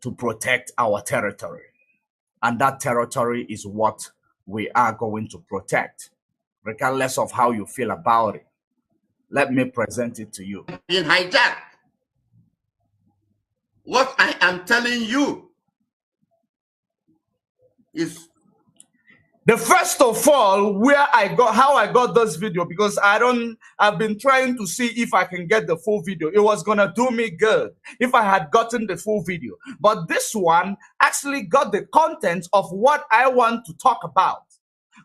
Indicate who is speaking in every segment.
Speaker 1: to protect our territory. And that territory is what we are going to protect, regardless of how you feel about it. Let me present it to you.
Speaker 2: Being hijacked. What I am telling you is
Speaker 1: the first of all, how I got this video, because I've been trying to see if I can get the full video. It was gonna do me good if I had gotten the full video. But this one actually got the content of what I want to talk about,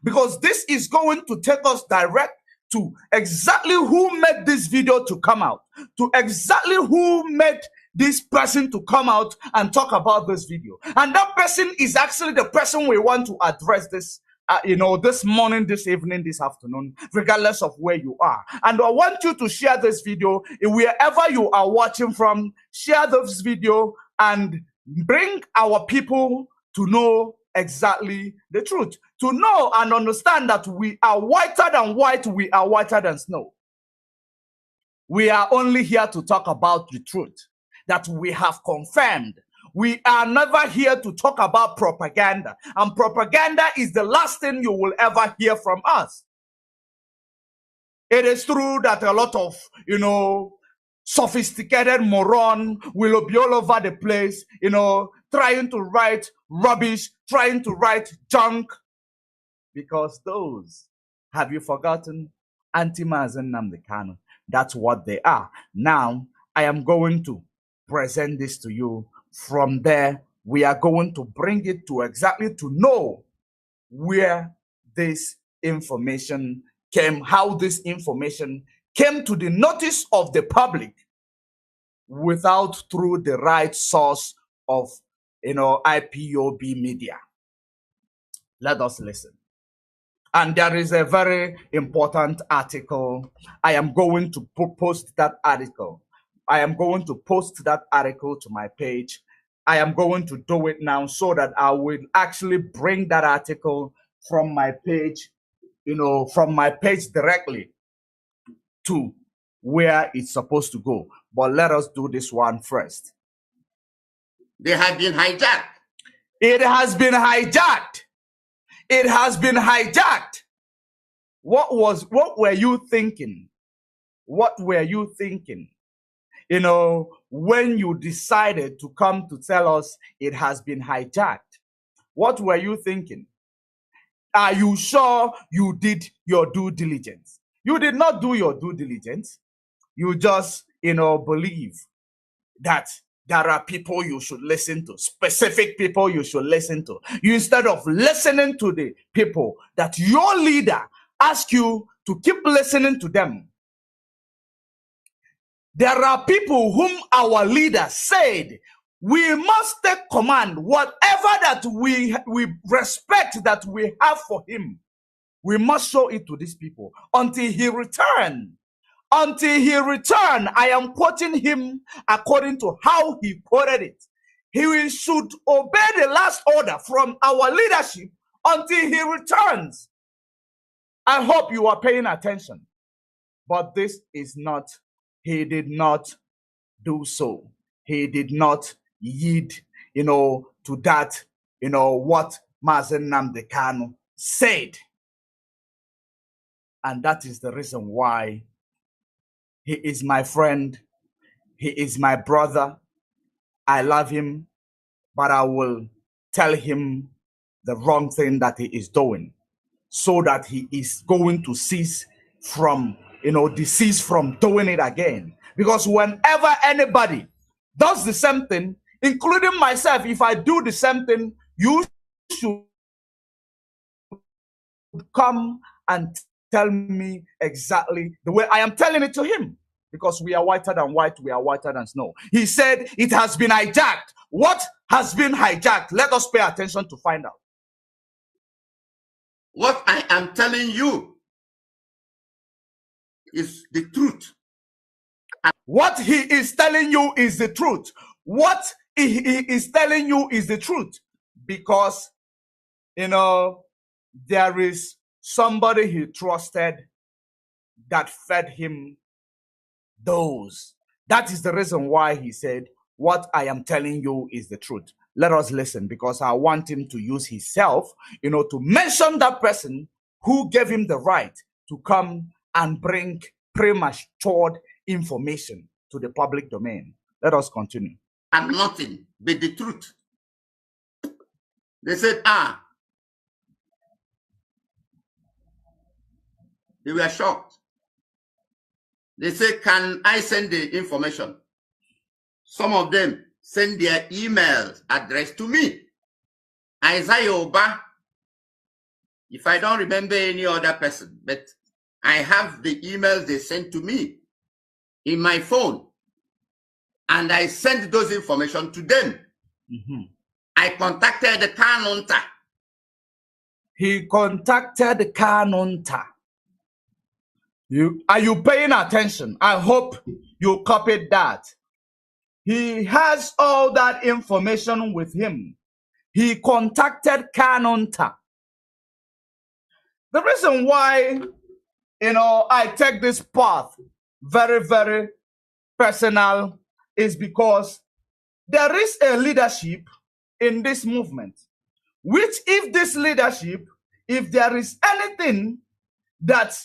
Speaker 1: because this is going to take us direct to exactly who made this video to come out, to exactly who made this person to come out and talk about this video. And that person is actually the person we want to address this, this morning, this evening, this afternoon, regardless of where you are. And I want you to share this video wherever you are watching from. Share this video and bring our people to know exactly the truth, to know and understand that we are whiter than white, we are whiter than snow. We are only here to talk about the truth that we have confirmed. We are never here to talk about propaganda, and propaganda is the last thing you will ever hear from us. It is true that a lot of, sophisticated moron will be all over the place, trying to write rubbish, trying to write junk, because those, have you forgotten, anti-Mazi Nnamdi Kanu? That's what they are. Now, I am going to present this to you. From there, we are going to bring it to exactly to know where this information came, how this information came to the notice of the public without through the right source of, IPOB media. Let us listen. And there is a very important article. I am going to post that article. I am going to post that article to my page. I am going to do it now so that I will actually bring that article from my page, from my page directly to where it's supposed to go. But let us do this one first.
Speaker 2: They have been hijacked.
Speaker 1: It has been hijacked. It has been hijacked. What were you thinking? What were you thinking? When you decided to come to tell us it has been hijacked, what were you thinking? Are you sure you did your due diligence? You did not do your due diligence. You just, believe that there are people you should listen to, specific people you should listen to. You, instead of listening to the people that your leader asked you to keep listening to them. There are people whom our leader said, we must take command, whatever that we respect that we have for him. We must show it to these people until he return. Until he return, I am quoting him according to how he quoted it. He should obey the last order from our leadership until he returns. I hope you are paying attention. But this is not, he did not do so. He did not yield, to that, what Mazi Nnamdi Kanu said. And that is the reason why he is my friend. He is my brother. I love him, but I will tell him the wrong thing that he is doing so that he is going to cease from, desist from doing it again. Because whenever anybody does the same thing, including myself, if I do the same thing, you should come and tell me exactly the way I am telling it to him, because we are whiter than white, we are whiter than snow. He said it has been hijacked. What has been hijacked? Let us pay attention to find out.
Speaker 2: What I am telling you is the truth.
Speaker 1: What he is telling you is the truth. What he is telling you is the truth. Because, there is somebody he trusted that fed him those. That is the reason why he said, what I am telling you is the truth. Let us listen, because I want him to use himself, to mention that person who gave him the right to come and bring premature information to the public domain. Let us continue.
Speaker 2: And nothing but the truth. They said, they were shocked. They said, can I send the information? Some of them send their email address to me. Isaiah Oba, if I don't remember any other person, but I have the emails they sent to me in my phone, and I sent those information to them.
Speaker 1: Mm-hmm.
Speaker 2: I contacted the Kanunta.
Speaker 1: He contacted Kanunta. Are you paying attention? I hope you copied that. He has all that information with him. He contacted Kanunta. The reason why, I take this path very, very personal is because there is a leadership in this movement, which if there is anything that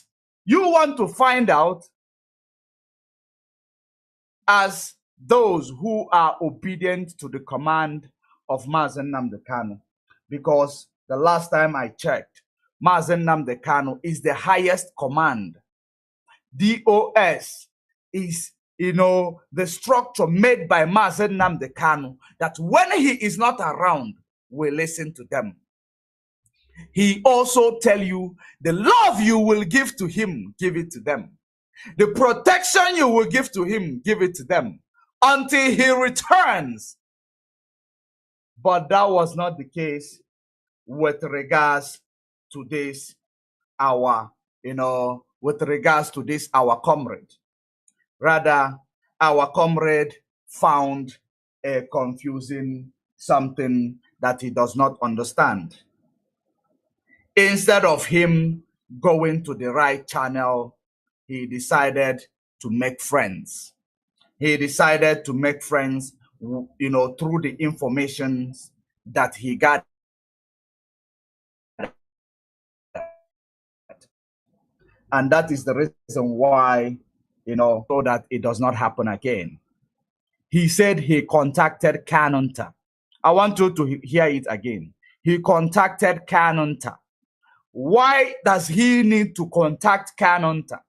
Speaker 1: you want to find out as those who are obedient to the command of Mazi Nnamdi Kanu, because the last time I checked, Mazi Nnamdi Kanu is the highest command. DOS is, the structure made by Mazi Nnamdi Kanu, that when he is not around, we listen to them. He also tell you the love you will give to him, give it to them. The protection you will give to him, give it to them until he returns. But that was not the case with regards to this, our comrade. Rather, our comrade found a confusing something that he does not understand. Instead of him going to the right channel, he decided to make friends. He decided to make friends, through the information that he got. And that is the reason why, so that it does not happen again. He said he contacted Kanunta. I want you to hear it again. He contacted Kanunta. Why does he need to contact Kanunta?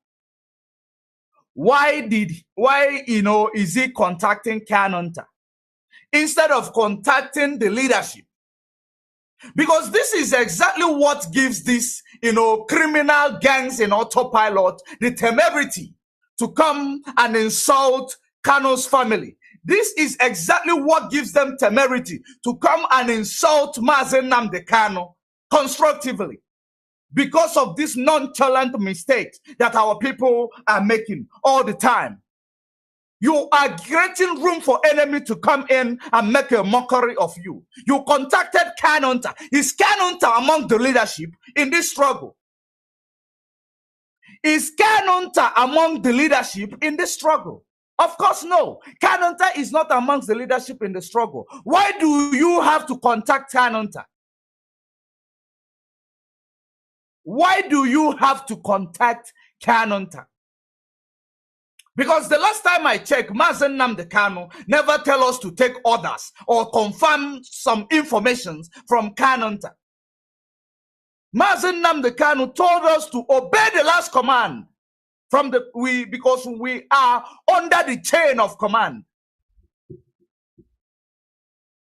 Speaker 1: Why is he contacting Kanunta instead of contacting the leadership? Because this is exactly what gives this, criminal gangs in autopilot the temerity to come and insult Kanu's family. This is exactly what gives them temerity to come and insult Mazi Nnamdi Kanu constructively, because of these nonchalant mistakes that our people are making all the time. You are creating room for enemy to come in and make a mockery of you. You contacted Kanunta. Is Kanunta among the leadership in this struggle? Is Kanunta among the leadership in this struggle? Of course, no. Kanunta is not amongst the leadership in the struggle. Why do you have to contact Kanunta? Why do you have to contact Kanunta? Because the last time I checked, Mazi Nnamdi Kanu never tell us to take orders or confirm some information from Kanunta. Mazi Nnamdi Kanu told us to obey the last command because we are under the chain of command.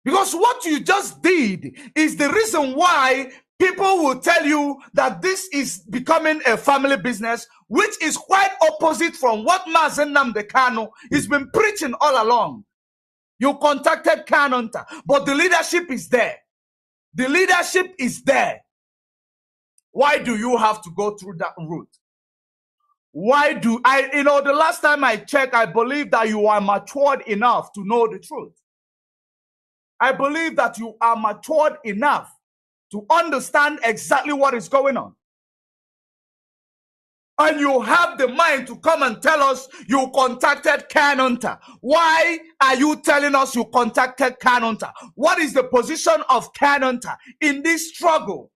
Speaker 1: Because what you just did is the reason why people will tell you that this is becoming a family business, which is quite opposite from what Mazi Nnamdi Kanu has been preaching all along. You contacted Kanunta, but the leadership is there. The leadership is there. Why do you have to go through that route? Why do the last time I checked, I believe that you are matured enough to know the truth. I believe that you are matured enough to understand exactly what is going on. And you have the mind to come and tell us you contacted Kanunta. Why are you telling us you contacted Kanunta? What is the position of Kanunta in this struggle?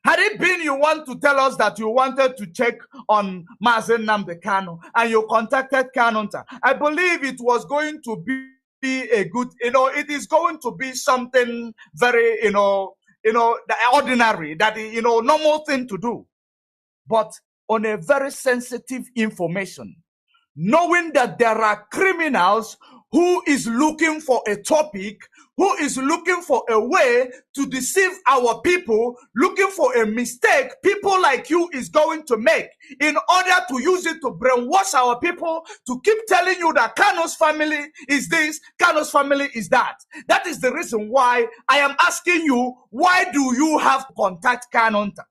Speaker 1: Had it been you want to tell us that you wanted to check on Nnamdi Kanu and you contacted Kanunta, I believe it was going to be a good, it is going to be something very, the ordinary, that, normal thing to do. But on a very sensitive information, knowing that there are criminals who is looking for a topic, who is looking for a way to deceive our people, looking for a mistake people like you is going to make in order to use it to brainwash our people, to keep telling you that Kanu's family is this, Kanu's family is that. That is the reason why I am asking you, why do you have to contact Kanunta?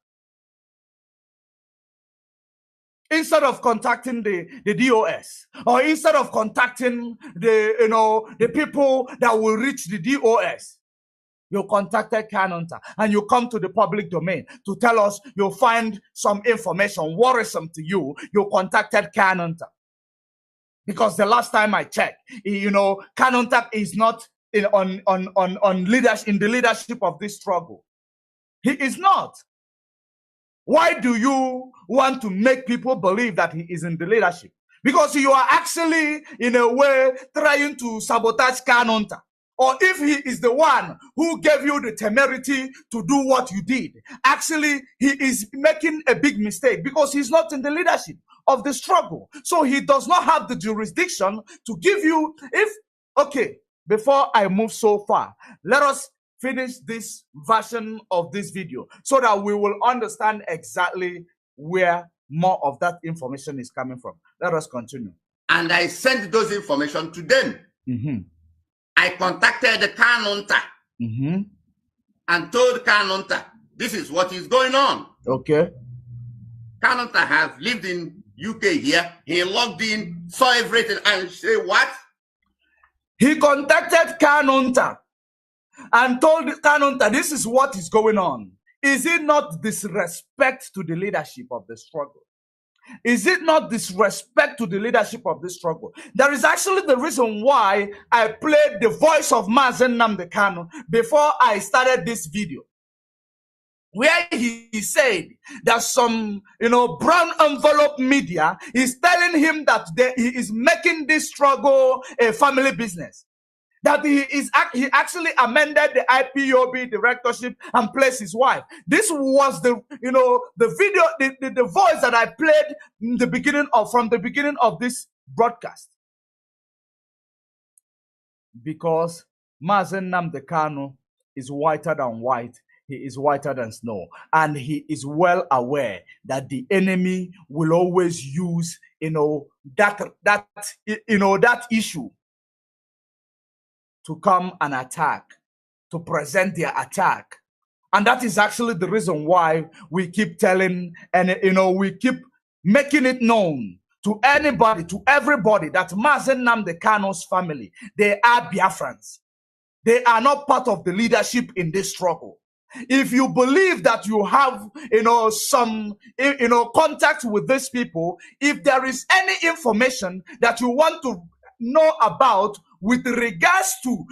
Speaker 1: Instead of contacting the DOS, or instead of contacting the people that will reach the DOS, you contacted Kanunta and you come to the public domain to tell us you find some information worrisome to you. You contacted Kanunta. Because the last time I checked, Kanunta is not in the leadership of this struggle. He is not. Why do you want to make people believe that he is in the leadership? Because you are actually, in a way, trying to sabotage Kanunta. Or if he is the one who gave you the temerity to do what you did, actually, he is making a big mistake because he's not in the leadership of the struggle. So he does not have the jurisdiction to give you, okay, before I move so far, let us finish this version of this video so that we will understand exactly where more of that information is coming from. Let us continue.
Speaker 2: And I sent those information to them. I contacted the Kanunta and told Kanunta, this is what is going on.
Speaker 1: Okay.
Speaker 2: Kanunta has lived in UK here. He logged in, saw everything, and say what?
Speaker 1: He contacted Kanunta and told Kanunta, this is what is going on. Is it not disrespect to the leadership of the struggle? Is it not disrespect to the leadership of this struggle? That is actually the reason why I played the voice of Nnamdi Kanu before I started this video, where he said that some, brown envelope media is telling him that he is making this struggle a family business. That he actually amended the IPOB directorship and placed his wife. This was the video, the voice that I played in the beginning from the beginning of this broadcast. Because Nnamdi Kanu is whiter than white. He is whiter than snow, and he is well aware that the enemy will always use that issue to come and attack, to present their attack. And that is actually the reason why we keep telling, and we keep making it known to anybody, to everybody, that Nnamdi Kanu's family, they are Biafrans. They are not part of the leadership in this struggle. If you believe that you have, some, contact with these people, if there is any information that you want to know about with regards to,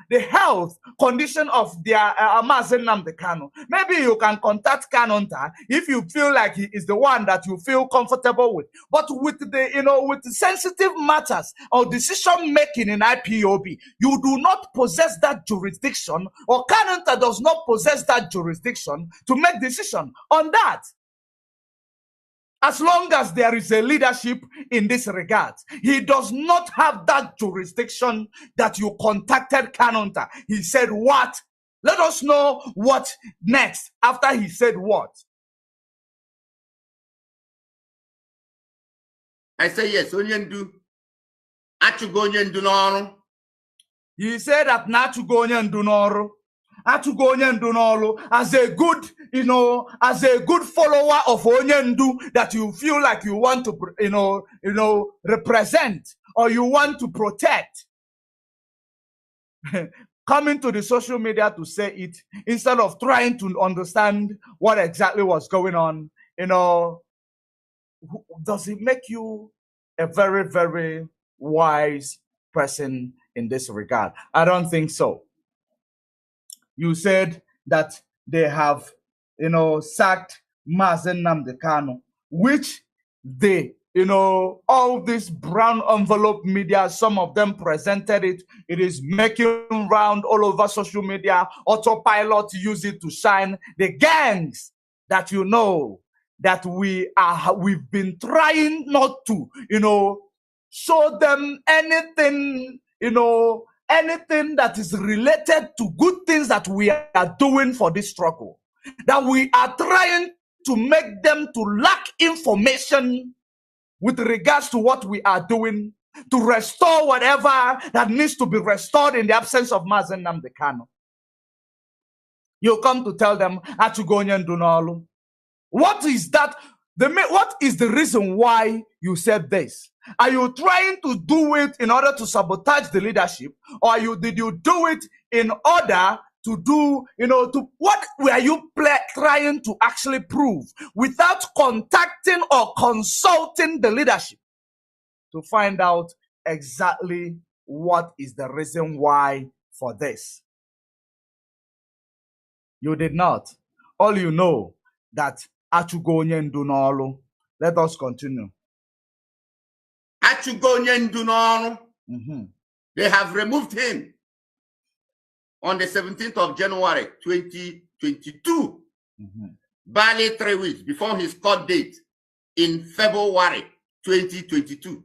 Speaker 1: the health condition of their Nnamdi Kanu, maybe you can contact Kanunta if you feel like he is the one that you feel comfortable with. But with with the sensitive matters or decision making in IPOB, you do not possess that jurisdiction, or Kanunta does not possess that jurisdiction to make decision on that. As long as there is a leadership in this regard, he does not have that jurisdiction that you contacted Kanunta. He said what? Let us know what next after he said what.
Speaker 2: I say yes, Onyendu. Achugo Onyendu n'ọrụ.
Speaker 1: He said that Nachugo Onyendu n'ọrụ. Achugo Onyendu n'ọrụ, as a good, as a good follower of Onyendu that you feel like you want to, represent or you want to protect. coming to the social media to say it instead of trying to understand what exactly was going on, does it make you a very, very wise person in this regard? I don't think so. You said that they have, sacked Mazi Kanu, which they, all this brown envelope media, some of them presented it. It is making round all over social media. Autopilot use it to shine. The gangs that that we've been trying not to, show them anything, anything that is related to good things that we are doing for this struggle, that we are trying to make them to lack information with regards to what we are doing to restore whatever that needs to be restored in the absence of Mazi Kanu. You come to tell them, what is that? What is the reason why you said this? Are you trying to do it in order to sabotage the leadership, or did you do it in order to do, what were you trying to actually prove without contacting or consulting the leadership to find out exactly what is the reason why for this? You did not. All you know that Achugonye Ndunolu. Let us continue.
Speaker 2: Achugonye Ndunolu. They have removed him on the 17th of January 2022, barely 3 weeks before his court date in February 2022.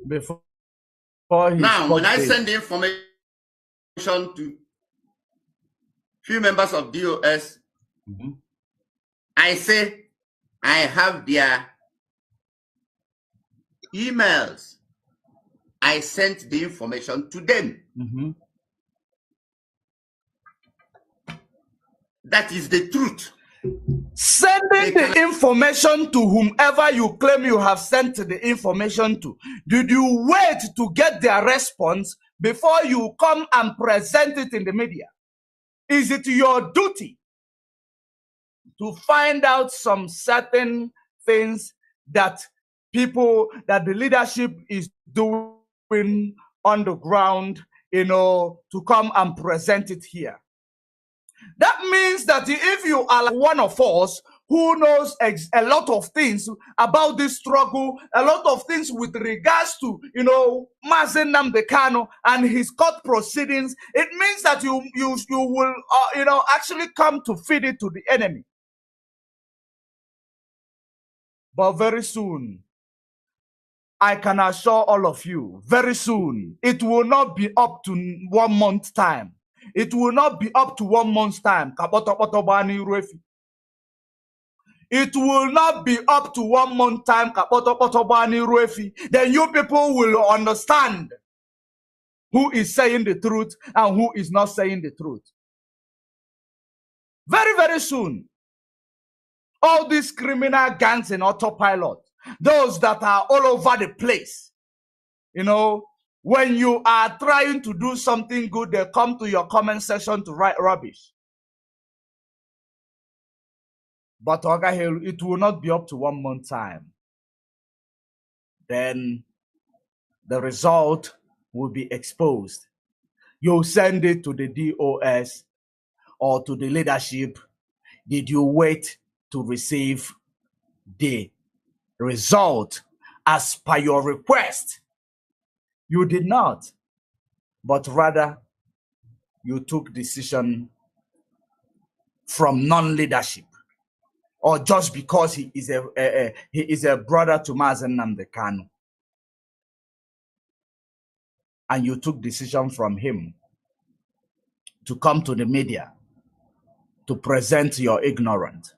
Speaker 1: Before
Speaker 2: now, when I send the information to few members of DOS, I say I have their emails. I sent the information to them. That is the truth.
Speaker 1: Sending the information to whomever you claim you have sent the information to, did you wait to get their response before you come and present it in the media? Is it your duty to find out some certain things that that the leadership is doing on the ground, to come and present it here? That means that if you are like one of us who knows a lot of things about this struggle, a lot of things with regards to, Mazi Kanu and his court proceedings, it means that you will, actually come to feed it to the enemy. But very soon, I can assure all of you, very soon, it will not be up to 1 month time. It will not be up to 1 month's time. It will not be up to 1 month time. Then you people will understand who is saying the truth and who is not saying the truth. Very, very soon, all these criminal gangs in autopilot, those that are all over the place, when you are trying to do something good, they come to your comment section to write rubbish. But it will not be up to 1 month time. Then the result will be exposed. You send it to the DOS or to the leadership. Did you wait to receive the result as per your request? You did not, but rather you took decision from non-leadership, or just because he is a brother to Mazi Kanu, and you took decision from him to come to the media to present your ignorance.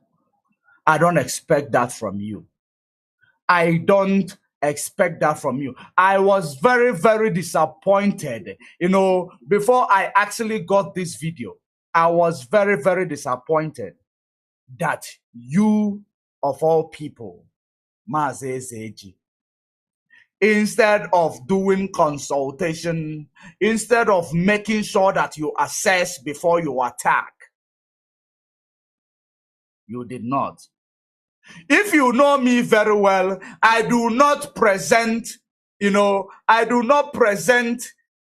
Speaker 1: I don't expect that from you. I don't expect that from you. I was very, very disappointed. Before I actually got this video, I was very, very disappointed that you, of all people, Mazi Zeji, instead of doing consultation, instead of making sure that you assess before you attack. You did not. If you know me very well, I do not present, I do not present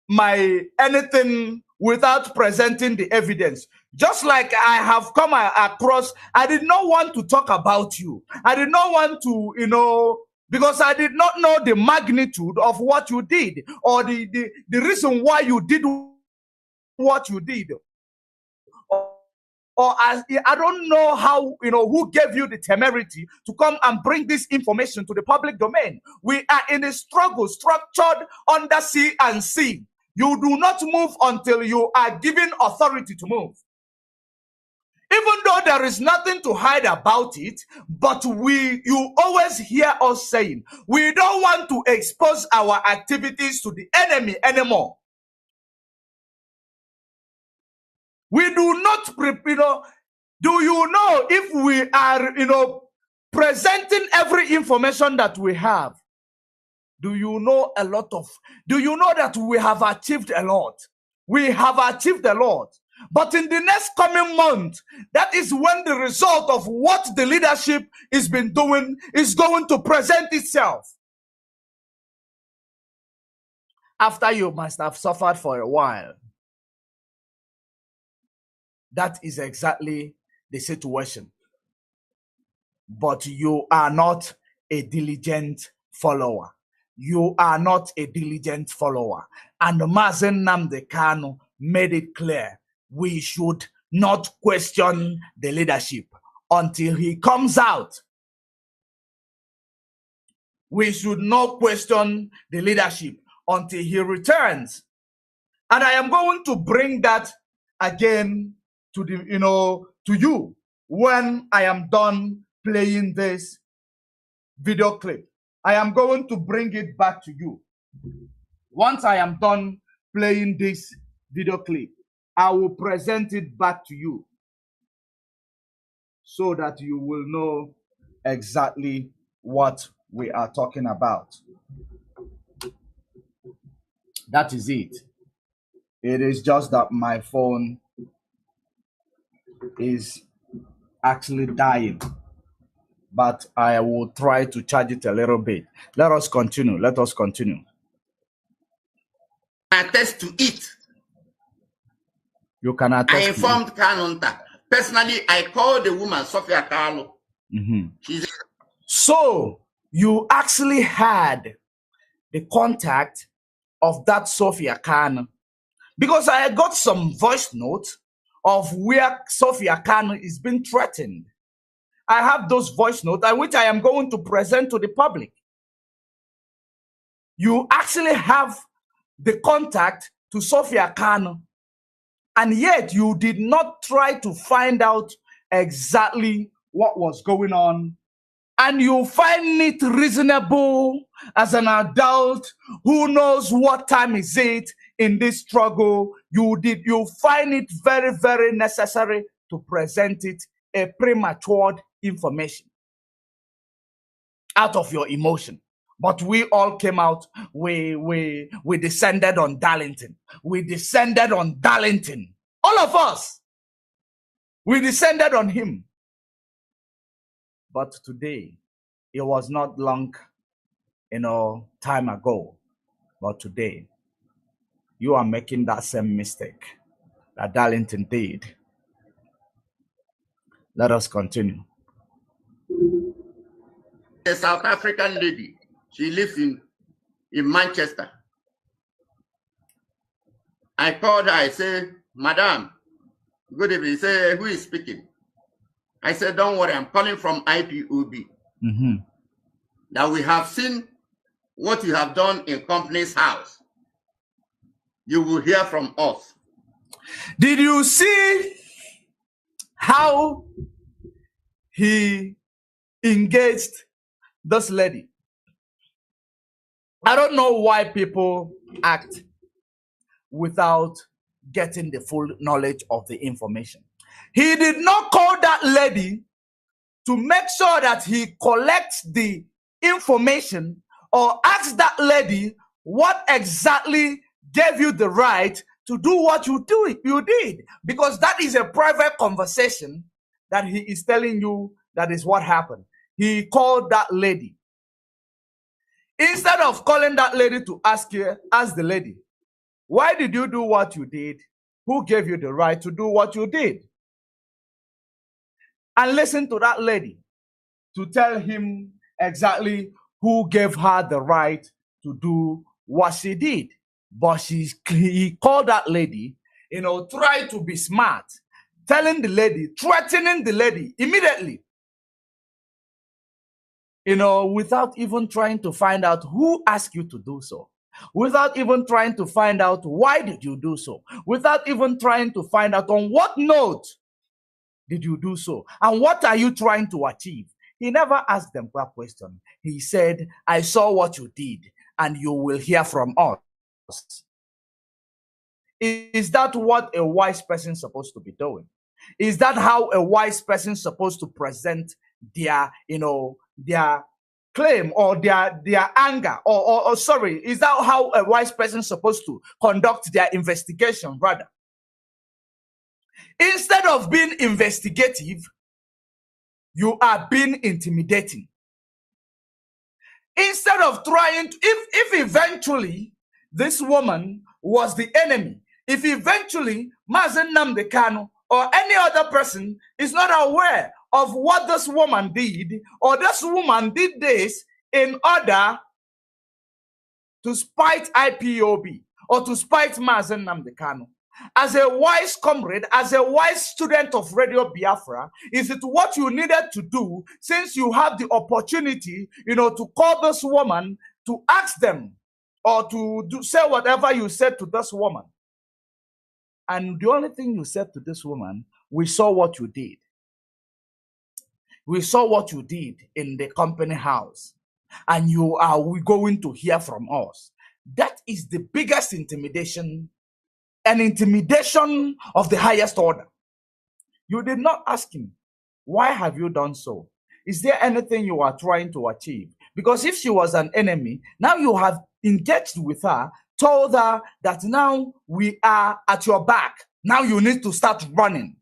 Speaker 1: my anything without presenting the evidence. Just like I have come across, I did not want to talk about you. I did not want to, because I did not know the magnitude of what you did or the reason why you did what you did. Or I don't know how, who gave you the temerity to come and bring this information to the public domain. We are in a struggle structured under C and C. You do not move until you are given authority to move. Even though there is nothing to hide about it, but you always hear us saying, we don't want to expose our activities to the enemy anymore. We do not prepare. Do you know if we are, presenting every information that we have? Do you know do you know that we have achieved a lot? We have achieved a lot. But in the next coming month, that is when the result of what the leadership has been doing is going to present itself. After you must have suffered for a while. That is exactly the situation. But you are not a diligent follower. You are not a diligent follower. And Mazi Nnamdi Kanu made it clear we should not question the leadership until he comes out. We should not question the leadership until he returns. And I am going to bring that again to to you when I am done playing this video clip. I am going to bring it back to you. Once I am done playing this video clip, I will present it back to you so that you will know exactly what we are talking about. That is it. It is just that my phone is actually dying, but I will try to charge it a little bit. Let us continue. Let us continue.
Speaker 2: Attest to it.
Speaker 1: You can attest.
Speaker 2: I informed Kanunta. Personally, I called the woman, Sophia Kanu.
Speaker 1: So you actually had the contact of that Sophia Kanu, because I got some voice notes of where Sophia Kanu is being threatened. I have those voice notes, which I am going to present to the public. You actually have the contact to Sophia Kanu, and yet you did not try to find out exactly what was going on. And you find it reasonable as an adult who knows what time is it in this struggle. You find it very, very necessary to present it a premature information out of your emotion. But we all came out, we descended on Darlington. We descended on Darlington. All of us. We descended on him. But today, it was not long, time ago. But today, you are making that same mistake that Darlington did. Let us continue.
Speaker 2: A South African lady. She lives in Manchester. I called her. I said, Madam, good evening. She said, who is speaking? I said, don't worry. I'm calling from IPOB. That we have seen what you have done in company's house. You will hear from us.
Speaker 1: Did you see how he engaged this lady? I don't know why people act without getting the full knowledge of the information. He did not call that lady to make sure that he collects the information or ask that lady what exactly gave you the right to do what you did, because that is a private conversation that he is telling you. That is what happened. He called that lady. Instead of calling that lady to ask the lady, why did you do what you did? Who gave you the right to do what you did? And listen to that lady to tell him exactly who gave her the right to do what she did. But he called that lady, tried to be smart, telling the lady, threatening the lady immediately, without even trying to find out who asked you to do so, without even trying to find out why did you do so, without even trying to find out on what note did you do so, and what are you trying to achieve. He never asked them that question. He said, I saw what you did, and you will hear from us. Is that what a wise person is supposed to be doing? Is that how a wise person is supposed to present their claim or their anger? Or sorry, is that how a wise person is supposed to conduct their investigation, rather? Instead of being investigative, you are being intimidating. Instead of trying to, if eventually this woman was the enemy, if eventually Mazi Nnamdi Kanu or any other person is not aware of what this woman did, or this woman did this in order to spite IPOB or to spite Mazi Nnamdi Kanu, as a wise comrade, as a wise student of Radio Biafra, is it what you needed to do, since you have the opportunity, to call this woman, to ask them, or to say whatever you said to this woman? And the only thing you said to this woman, we saw what you did. We saw what you did in the company house, and you are going to hear from us. That is the biggest intimidation, an intimidation of the highest order. You did not ask him, why have you done so? Is there anything you are trying to achieve? Because if she was an enemy, now you have engaged with her, told her that now we are at your back. Now you need to start running.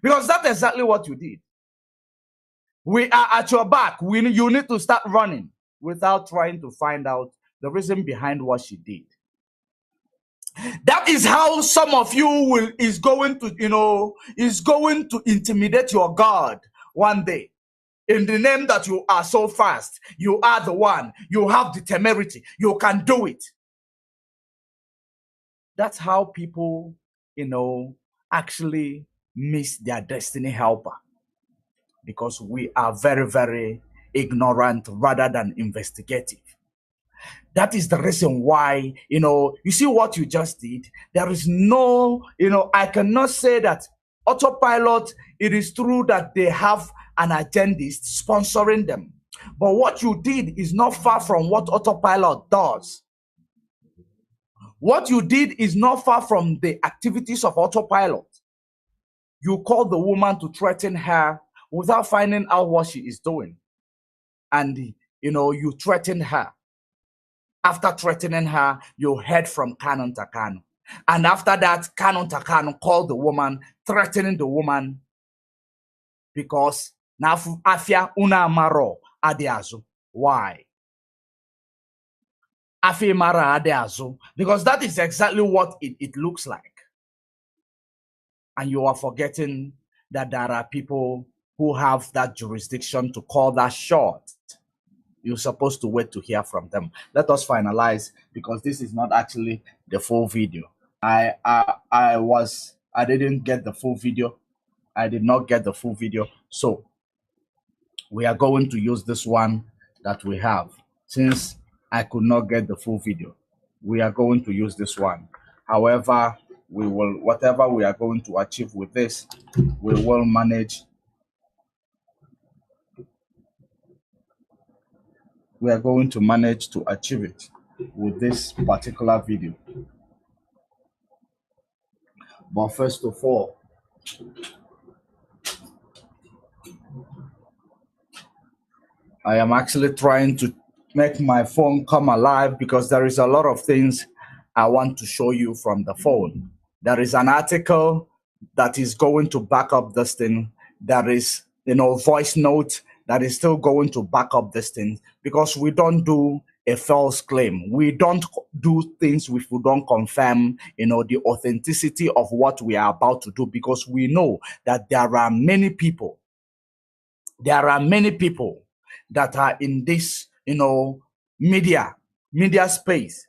Speaker 1: Because that's exactly what you did. We are at your back. You need to start running, without trying to find out the reason behind what she did. That is how some of you is going to intimidate your God one day, in the name that you are so fast, you are the one, you have the temerity, you can do it. That's how people, actually miss their destiny helper, because we are very, very ignorant rather than investigative. That is the reason why, you see what you just did. There is no, I cannot say that autopilot, it is true that they have an agendist sponsoring them. But what you did is not far from what autopilot does. What you did is not far from the activities of autopilot. You called the woman to threaten her without finding out what she is doing. And, you threatened her. After threatening her, you heard from Kanu to Kanu. And after that, Kanu to Kanu called the woman, threatening the woman, because nafu afia una maro adeazu. Why? Afia mara adeazu. Because that is exactly what it looks like. And you are forgetting that there are people who have that jurisdiction to call that shot. You're supposed to wait to hear from them. Let us finalize, because this is not actually the full video. I didn't get the full video. I did not get the full video. So we are going to use this one that we have. Since I could not get the full video, we are going to use this one. However, we will, whatever we are going to achieve with this, we will manage. We are going to manage to achieve it with this particular video. But first of all, I am actually trying to make my phone come alive because there is a lot of things I want to show you from the phone. There is an article that is going to back up this thing. There is, voice note that is still going to back up this thing because we don't do a false claim. We don't do things if we don't confirm, the authenticity of what we are about to do because we know that there are many people that are in this, media space,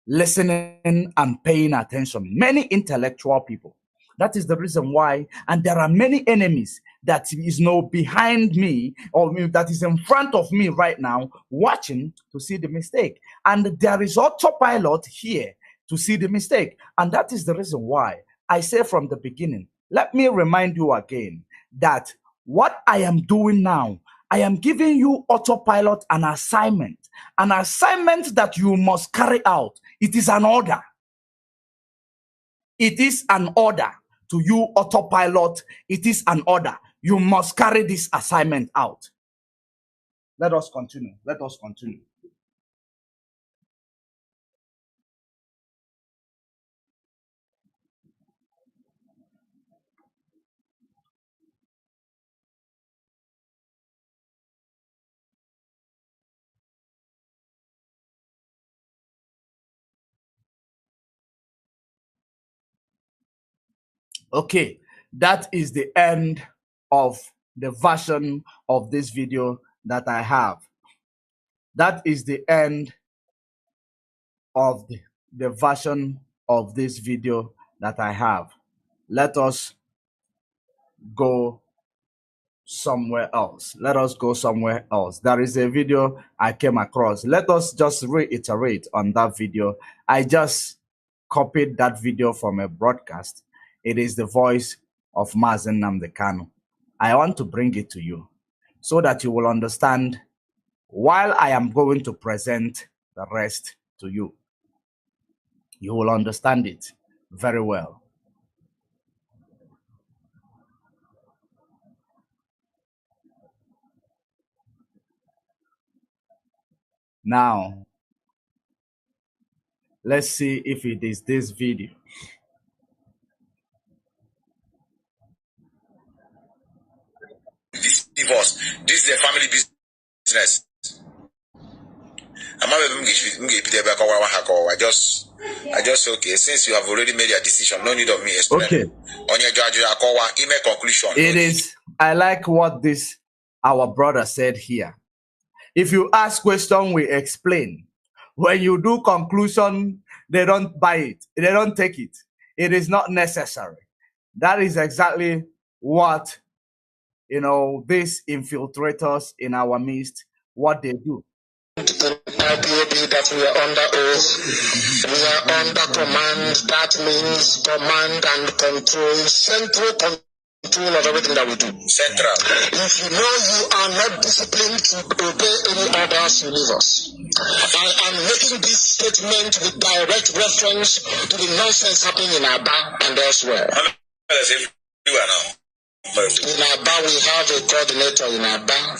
Speaker 1: listening and paying attention. Many intellectual people. That is the reason why, and there are many enemies that is behind me or that is in front of me right now, watching to see the mistake. And there is autopilot here to see the mistake. And that is the reason why I say from the beginning, let me remind you again that what I am doing now, I am giving you autopilot an assignment that you must carry out. It is an order. It is an order to you, autopilot. It is an order. You must carry this assignment out. Let us continue. Okay, that is the end of the version of this video that I have. That is the end of the version of this video that I have. Let us go somewhere else. There is a video I came across. Let us just reiterate on that video. I just copied that video from a broadcast. It is the voice of Mazi Kanu. I want to bring it to you so that you will understand while I am going to present the rest to you. You will understand it very well. Now, let's see if it is this video.
Speaker 3: Deceive us. This is a family business. I just okay. Since you have already made your decision, no need of me explaining.
Speaker 1: Okay.
Speaker 3: On your judge, conclusion.
Speaker 1: It is. I like what our brother said here. If you ask question, we explain. When you do conclusion, they don't buy it. They don't take it. It is not necessary. That is exactly what, these infiltrators in our midst, what they do.
Speaker 4: Ipob that we are under oath, we are under command. That means command and control, central control of everything that we do.
Speaker 3: Central.
Speaker 4: If you know you are not disciplined to obey any orders, you leave us. I am making this statement with direct reference to the nonsense happening in Aba and elsewhere. In Aba, we have a coordinator in Aba.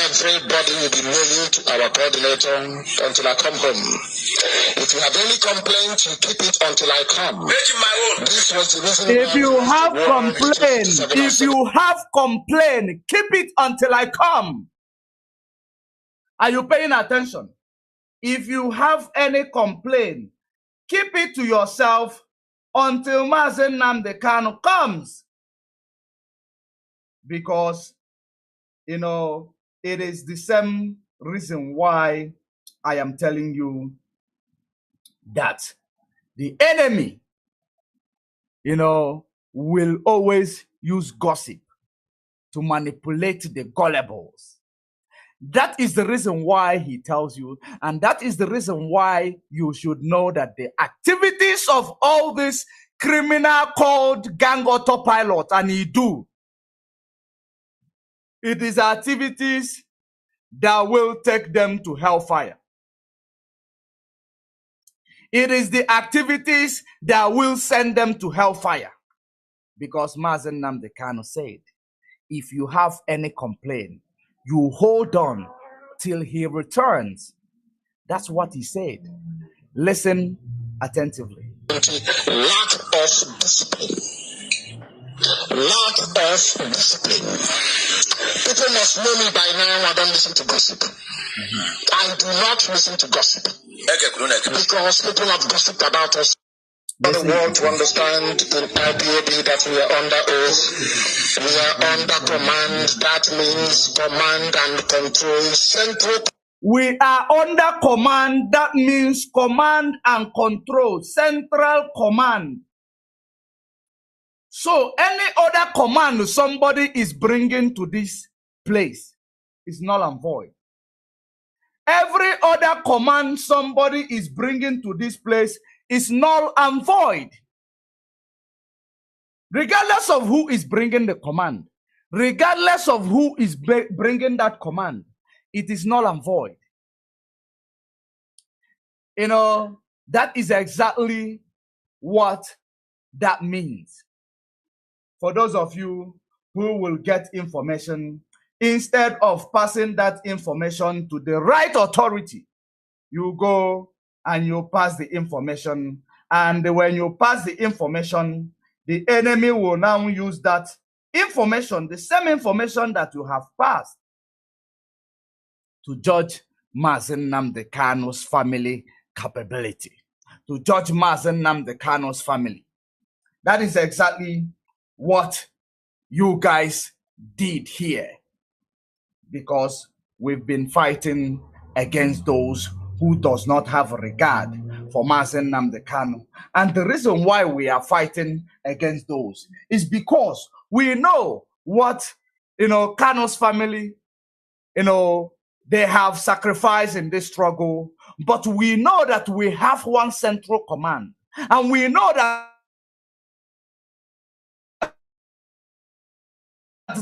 Speaker 4: Everybody will be mailing to our coordinator until I come home. If you have any complaint, you keep it until I come. This was the reason.
Speaker 1: If you have complaint, keep it until I come. Are you paying attention? If you have any complaint, keep it to yourself until Mazi Nnamdi Kanu comes. Because, it is the same reason why I am telling you that the enemy, will always use gossip to manipulate the gullibles. That is the reason why he tells you, and that is the reason why you should know that the activities of all this criminal called gang autopilot, and he do, it is activities that will take them to hellfire. It is the activities that will send them to hellfire. Because Mazi Nnamdi Kanu said, if you have any complaint, you hold on till he returns. That's what he said. Listen attentively.
Speaker 4: Lack of discipline. Lack of discipline. People must know me by now. I don't listen to gossip. I do not listen to gossip. Because people have gossiped about us. For the world to understand in Ipob that we are under oath. We are under command. That means command and control. Central.
Speaker 1: We are under command. That means command and control. Central command. So any other command somebody is bringing to this place is null and void. Every other command somebody is bringing to this place is null and void. Regardless of who is bringing the command, regardless of who is bringing that command, it is null and void. You know, that is exactly what that means. For those of you who will get information, instead of passing that information to the right authority, you go and you pass the information. And when you pass the information, the enemy will now use that information, the same information that you have passed, to judge Mazi Nnamdi Kanu's family capability, to judge Mazi Nnamdi Kanu's family. That is exactly what you guys did here, because we've been fighting against those who does not have regard for Mazi Nnamdi Kanu. And the reason why we are fighting against those is because we know what, Kanu's family, they have sacrificed in this struggle, but we know that we have one central command, and we know that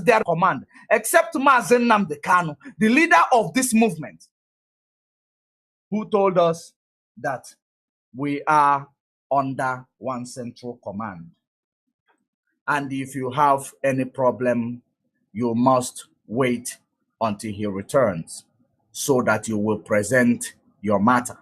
Speaker 1: their command, except Mazi Nnamdi Kanu, the leader of this movement, who told us that we are under one central command. And if you have any problem, you must wait until he returns so that you will present your matter.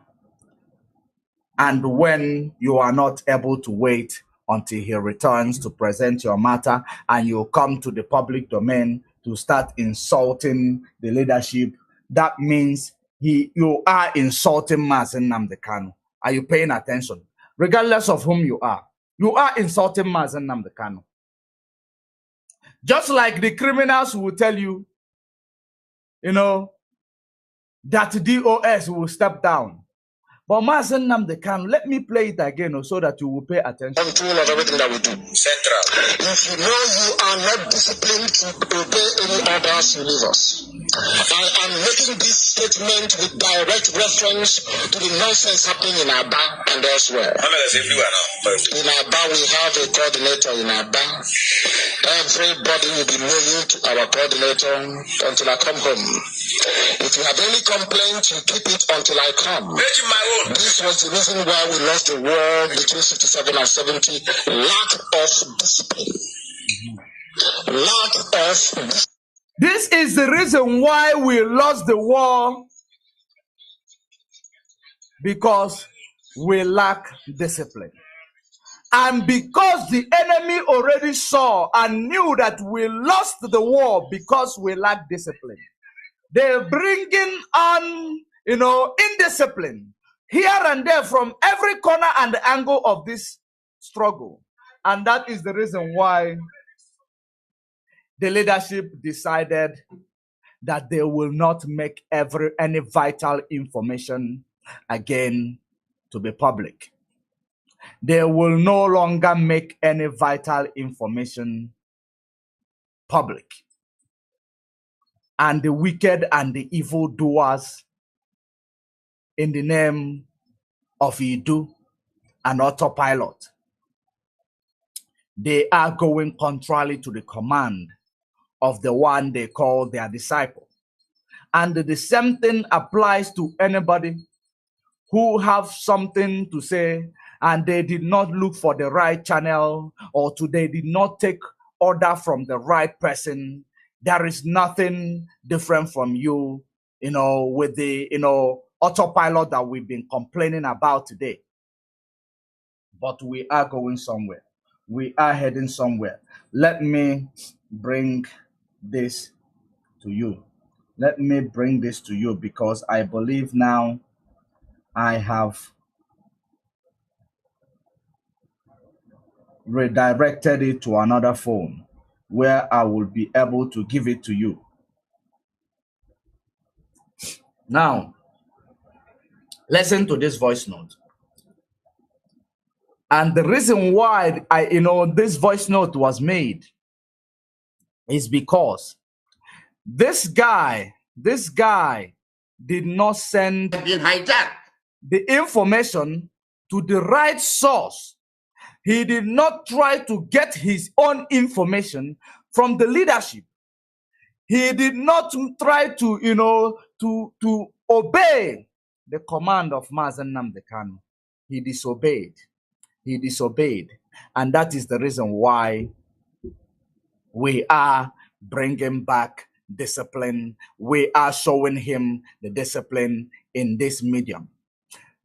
Speaker 1: And when you are not able to wait until he returns to present your matter, and you come to the public domain to start insulting the leadership, that means you are insulting Mazi Nnamdi Kanu. Are you paying attention? Regardless of whom you are insulting Mazi Nnamdi Kanu. Just like the criminals will tell you, that DOS will step down. But Mazi Nnamdi Kanu, let me play it again so that you will pay attention.
Speaker 4: Control of everything that we do.
Speaker 3: Central.
Speaker 4: If you know you are not disciplined to obey any orders, you leave us. I am making this statement with direct reference to the nonsense happening in Aba and elsewhere.
Speaker 3: Everywhere now.
Speaker 4: In Aba, we have a coordinator in Aba. Everybody will be loyal to our coordinator until I come home. If you have any complaint, you keep it until I come. This was the reason why we lost the war between 67 and 70. Lack of discipline. Lack of discipline.
Speaker 1: This is the reason why we lost the war, because we lack discipline. And because the enemy already saw and knew that we lost the war because we lack discipline, they're bringing on, indiscipline here and there from every corner and angle of this struggle. And that is the reason why the leadership decided that they will not make any vital information again to be public. They will no longer make any vital information public. And the wicked and the evil doers, in the name of Idu and autopilot, they are going contrary to the command of the one they call their disciple. And the same thing applies to anybody who have something to say and they did not look for the right channel, or they did not take order from the right person. There is nothing different from you with the, autopilot that we've been complaining about today. But we are going somewhere. We are heading somewhere. Let me bring this to you. Let me bring this to you because I believe now I have redirected it to another phone where I will be able to give it to you. Now, listen to this voice note. And the reason why this voice note was made is because this guy did not send the information to the right source. He did not try to get his own information from the leadership. He did not try to, to obey the command of Mazi Nnamdi Kanu. He disobeyed. He disobeyed. And that is the reason why we are bringing back discipline. We are showing him the discipline in this medium.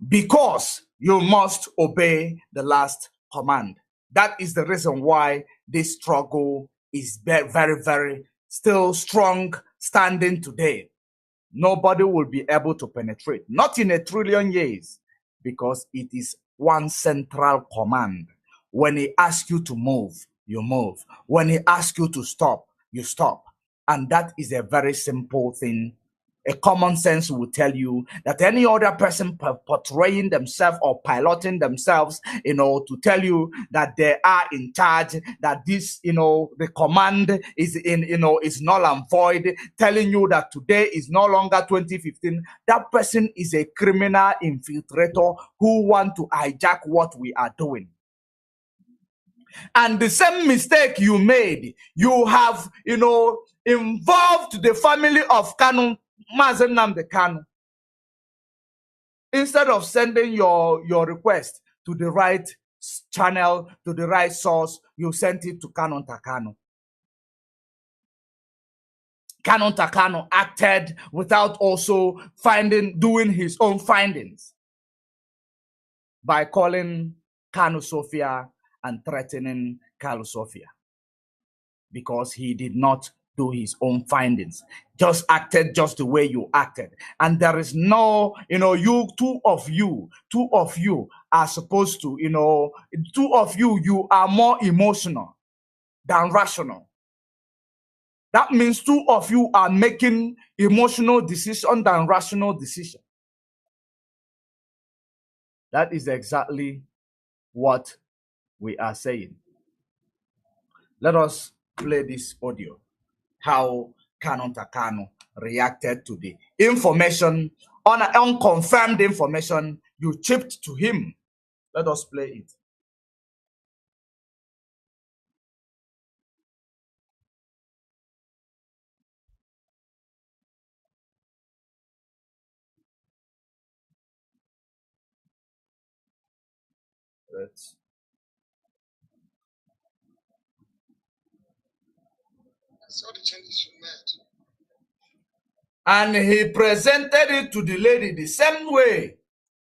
Speaker 1: Because you must obey the last command. That is the reason why this struggle is very, very still strong, standing today. Nobody will be able to penetrate, not in a trillion years, because it is one central command. When he asks you to move, you move. When he asks you to stop, you stop. And that is a very simple thing. A common sense will tell you that any other person portraying themselves or piloting themselves, to tell you that they are in charge, that this, the command is is null and void, telling you that today is no longer 2015. That person is a criminal infiltrator who want to hijack what we are doing. And the same mistake you made, you have, involved the family of Kanu, Mazi Nnamdi Kanu. Instead of sending your request to the right channel, to the right source, you sent it to Kanunta Kanu. Kanunta Kanu acted without also doing his own findings by calling Kanu Sophia and threatening Kanu Sophia because he did not do his own findings, just acted just the way you acted. And there is no, two of you are supposed to, two of you are more emotional than rational. That means two of you are making emotional decision than rational decision. That is exactly what we are saying. Let us play this audio. How Kanunta Kanu reacted to the information, unconfirmed information you chipped to him. Let us play it. Let's.
Speaker 4: I saw the changes you made.
Speaker 1: And he presented it to the lady the same way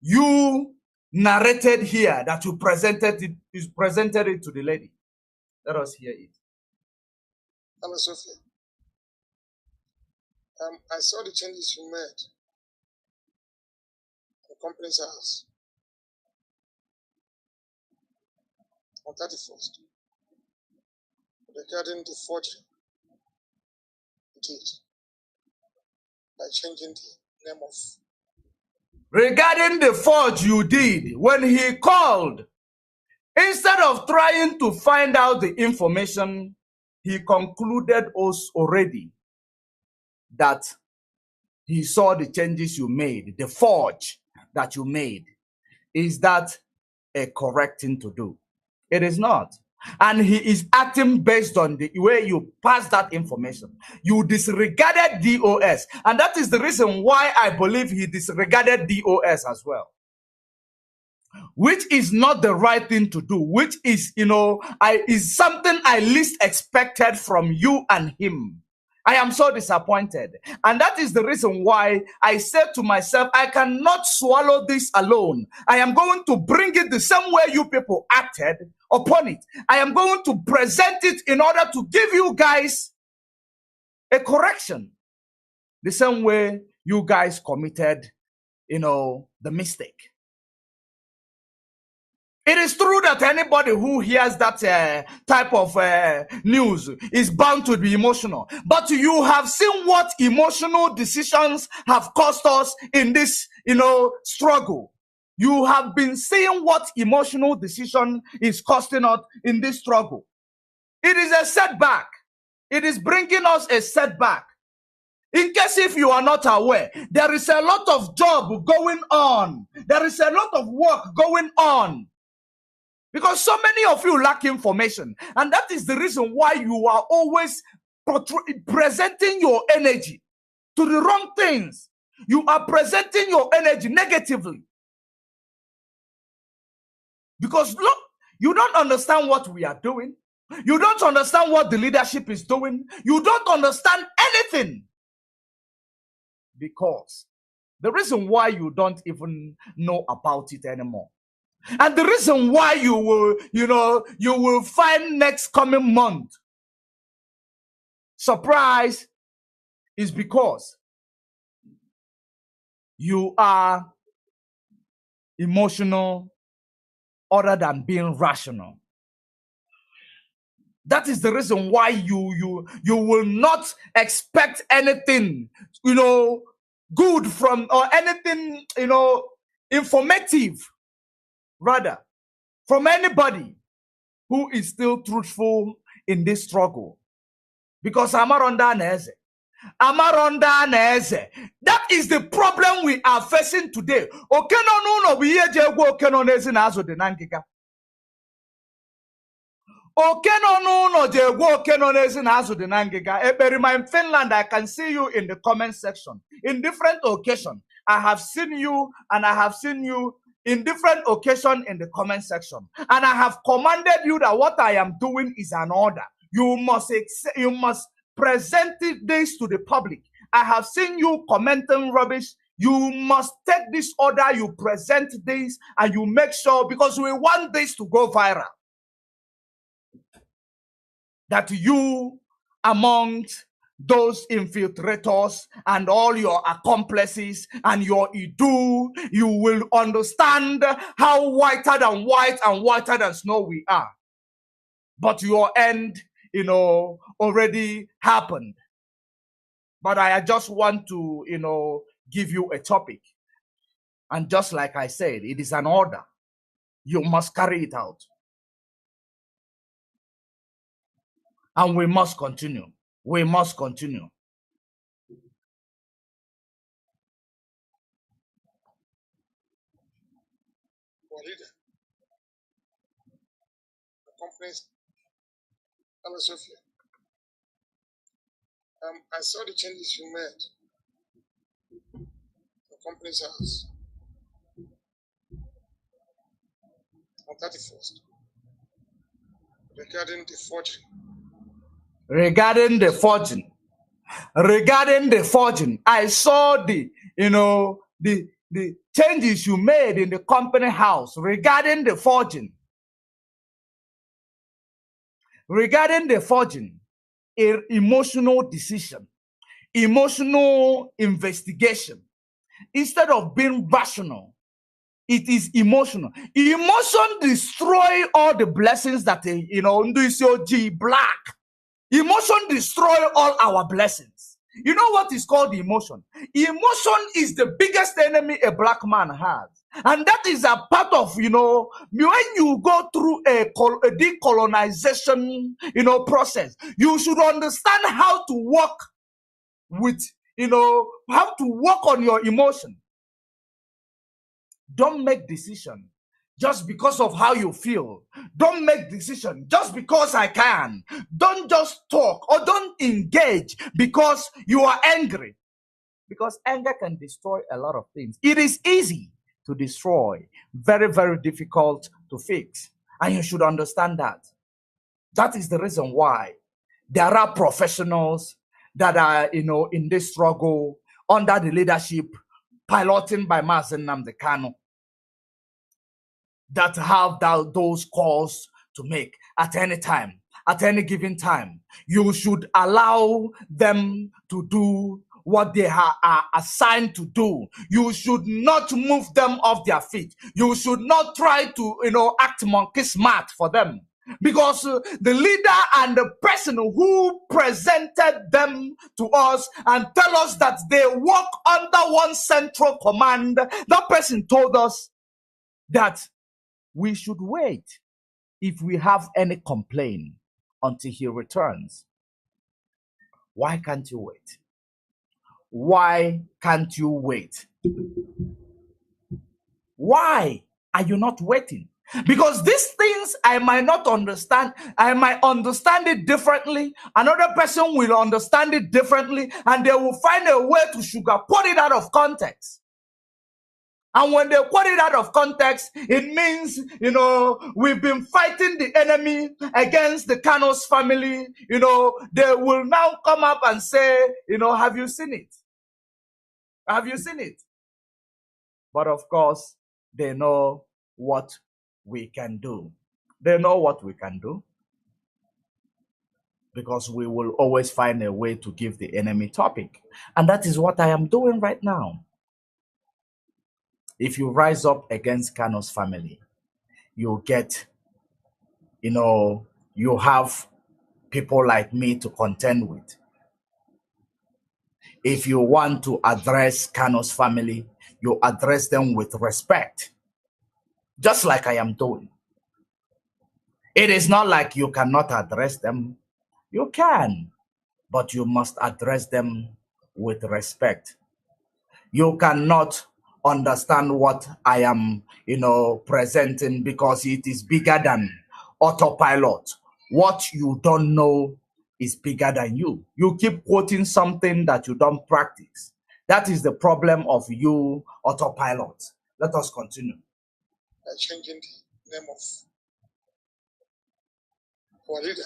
Speaker 1: you narrated here that you presented it to the lady. Let us hear it.
Speaker 4: Hello, Sophia. I saw the changes you made in the company's house on 31st regarding the forgery you did by changing the name of.
Speaker 1: Regarding the forge you did, when he called, instead of trying to find out the information, he concluded us already that he saw the changes you made, the forge that you made. Is that a correct thing to do? It is not. And he is acting based on the way you pass that information. You disregarded DOS. And that is the reason why I believe he disregarded DOS as well. Which is not the right thing to do. Which is, is something I least expected from you and him. I am so disappointed. And that is the reason why I said to myself, I cannot swallow this alone. I am going to bring it the same way you people acted upon it. I am going to present it in order to give you guys a correction. The same way you guys committed, the mistake. It is true that anybody who hears that type of news is bound to be emotional. But you have seen what emotional decisions have cost us in this, struggle. You have been seeing what emotional decision is costing us in this struggle. It is a setback. It is bringing us a setback. In case if you are not aware, there is a lot of job going on. There is a lot of work going on. Because so many of you lack information. And that is the reason why you are always presenting your energy to the wrong things. You are presenting your energy negatively. Because look, you don't understand what we are doing. You don't understand what the leadership is doing. You don't understand anything. Because the reason why you don't even know about it anymore. And the reason why you will find next coming month surprise is because you are emotional other than being rational. That is the reason why you will not expect anything, good from, or anything, informative, rather, from anybody who is still truthful in this struggle. Because Amaronda Neze. That is the problem we are facing today. In Finland, I can see you in the comment section. In different occasions, I have seen you, and I have seen you in different occasions in the comment section. And I have commanded you that what I am doing is an order. You must present this to the public. I have seen you commenting rubbish. You must take this order, you present this, and you make sure, because we want this to go viral, that you, amongst those infiltrators and all your accomplices and your Idu, you will understand how whiter than white and whiter than snow we are. But your end, already happened. But I just want to, give you a topic. And just like I said, it is an order. You must carry it out. And we must continue. We must continue.
Speaker 4: The company's philosophy. I saw the changes you made. The company's house on 31st regarding the forgery.
Speaker 1: Regarding the forging, I saw the changes you made in the company house regarding the forging. Regarding the forging, an emotional decision, emotional investigation. Instead of being rational, it is emotional. Emotion destroy all the blessings that Nduisioji black. Emotion destroy all our blessings. You know what is called emotion? Emotion is the biggest enemy a black man has. And that is a part of, when you go through a decolonization, process, you should understand how to work with, how to work on your emotion. Don't make decisions just because of how you feel. Don't make decisions just because I can. Don't just talk or don't engage because you are angry. Because anger can destroy a lot of things. It is easy to destroy, very, very difficult to fix. And you should understand that. That is the reason why there are professionals that are, in this struggle under the leadership, piloting by Mazi Nnamdi Kanu, that have those calls to make at any time, at any given time. You should allow them to do what they are assigned to do. You should not move them off their feet. You should not try to, act monkey smart for them. Because the leader and the person who presented them to us and tell us that they work under one central command, that person told us that we should wait if we have any complaint until he returns. Why can't you wait? Why can't you wait? Why are you not waiting? Because these things I might not understand. I might understand it differently. Another person will understand it differently, and they will find a way to sugarcoat it out of context. And when they put it out of context, it means, we've been fighting the enemy against the Kanu's family. They will now come up and say, have you seen it? Have you seen it? But of course, they know what we can do. They know what we can do. Because we will always find a way to give the enemy topic. And that is what I am doing right now. If you rise up against Kanu's family, you get, you have people like me to contend with. If you want to address Kanu's family, you address them with respect, just like I am doing. It is not like you cannot address them. You can, but you must address them with respect. You cannot understand what I am, presenting because it is bigger than autopilot. What you don't know is bigger than you. You keep quoting something that you don't practice. That is the problem of you, autopilot. Let us continue.
Speaker 4: Changing the name of our leader,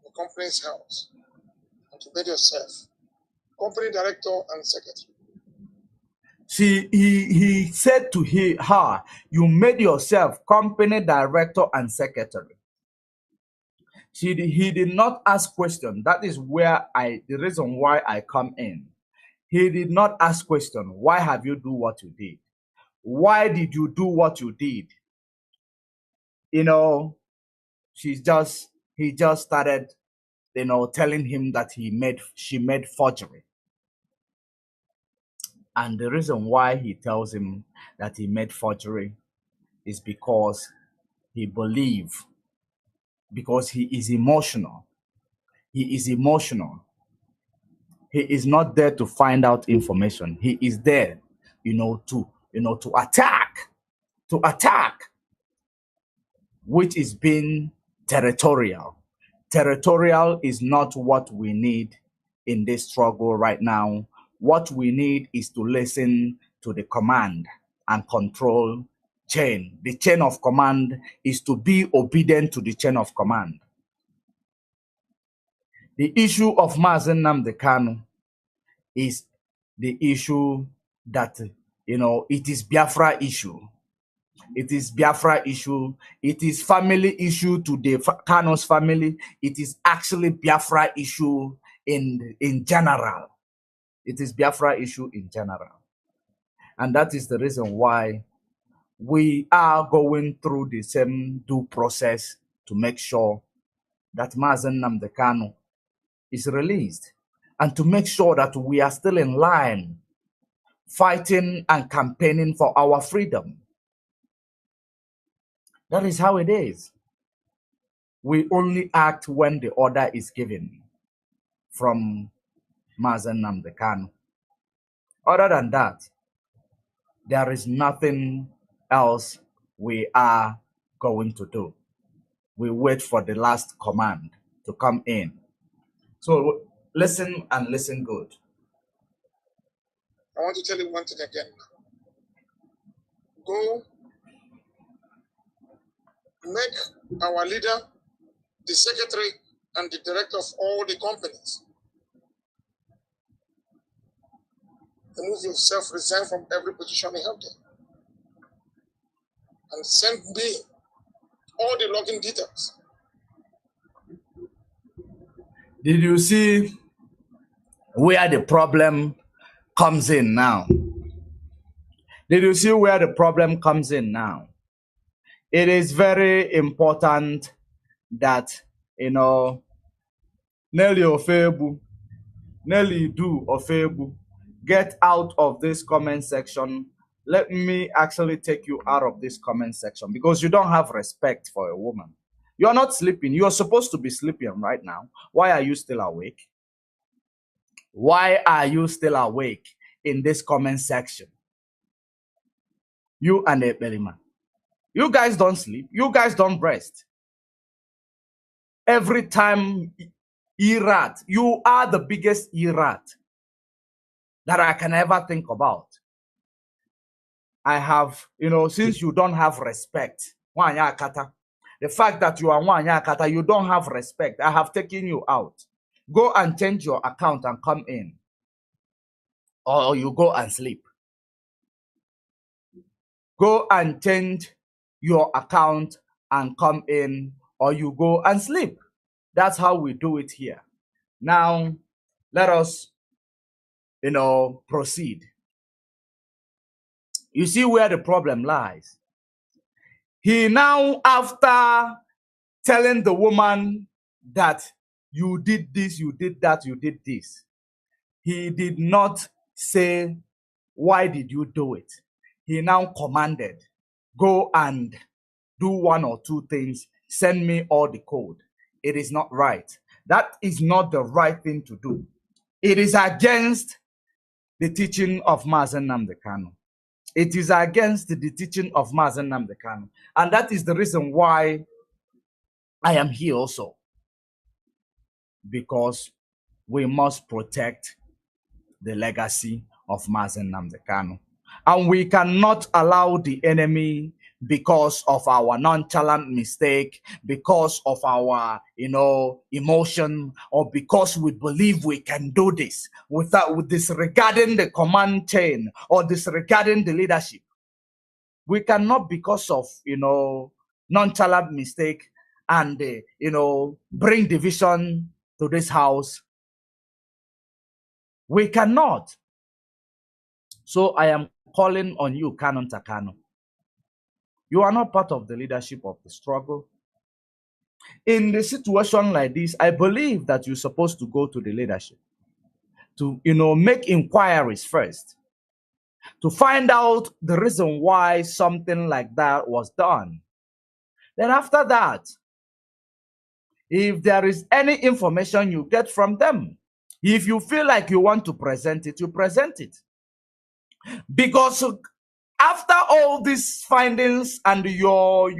Speaker 4: the company's house, and to make yourself company director and secretary.
Speaker 1: He said to her, you made yourself company director and secretary. He did not ask question. That is where the reason why I come in. He did not ask question. Why have you do what you did? Why did you do what you did? He just started, telling him that she made forgery. And the reason why he tells him that he made forgery is because he believes, because he is emotional. He is emotional. He is not there to find out information. He is there, to attack, which is being territorial. Territorial is not what we need in this struggle right now. What we need is to listen to the command and control chain. The chain of command is to be obedient to the chain of command. The issue of Mazi Nnamdi Kanu is the issue that, it is Biafra issue. It is Biafra issue. It is family issue to the Kanu's family. It is actually Biafra issue in general. It is Biafra issue in general. And that is the reason why we are going through the same due process to make sure that Mazi Nnamdi Kanu is released, and to make sure that we are still in line, fighting and campaigning for our freedom. That is how it is. We only act when the order is given from Mazi Nnamdi Kanu. Other than that, there is nothing else we are going to do. We wait for the last command to come in. So listen and listen good.
Speaker 4: I want to tell you one thing again. Go make our leader the secretary and the director of all the companies. Remove yourself, resign from every position you held there, and send me all the login details.
Speaker 1: Did you see where the problem comes in now? Did you see where the problem comes in now? It is very important that, you know, Nelly Ofebu, Nelly Do Ofebu, get out of this comment section. Let me actually take you out of this comment section because you don't have respect for a woman. You're not sleeping. You're supposed to be sleeping right now. Why are you still awake? Why are you still awake in this comment section? You and Ebelima. You guys don't sleep. You guys don't rest. Every time, Irat, you are the biggest Irat that I can ever think about. I have, you know, since you don't have respect, the fact that you are Wanyakata, you don't have respect. I have taken you out. Go and change your account and come in. Or you go and sleep. Go and change your account and come in, or you go and sleep. That's how we do it here. Now, let us, you know, proceed. You see where the problem lies. He now, after telling the woman that you did this, you did that, you did this, he did not say, why did you do it? He now commanded, go and do one or two things, send me all the code. It is not right. That is not the right thing to do. It is against the teaching of Mazi Kanu. It is against the teaching of Mazi Kanu. And that is the reason why I am here also. Because we must protect the legacy of Mazi Kanu. And we cannot allow the enemy, because of our nonchalant mistake, because of our, you know, emotion, or because we believe we can do this without disregarding the command chain or disregarding the leadership. We cannot, because of, you know, nonchalant mistake and, you know, bring division to this house. We cannot. So I am calling on you, Kanunta Kanu. You are not part of the leadership of the struggle. In the situation like this, I believe that you're supposed to go to the leadership to, you know, make inquiries first, to find out the reason why something like that was done. Then after that, if there is any information you get from them, if you feel like you want to present it, you present it. Because after all these findings and your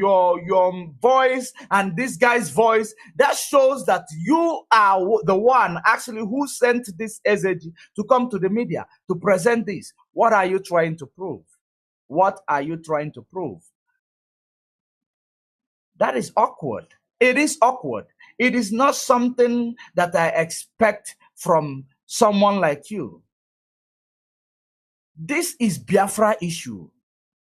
Speaker 1: voice and this guy's voice, that shows that you are the one actually who sent this message to come to the media to present this. What are you trying to prove? What are you trying to prove? That is awkward. It is awkward. It is not something that I expect from someone like you. This is Biafra issue.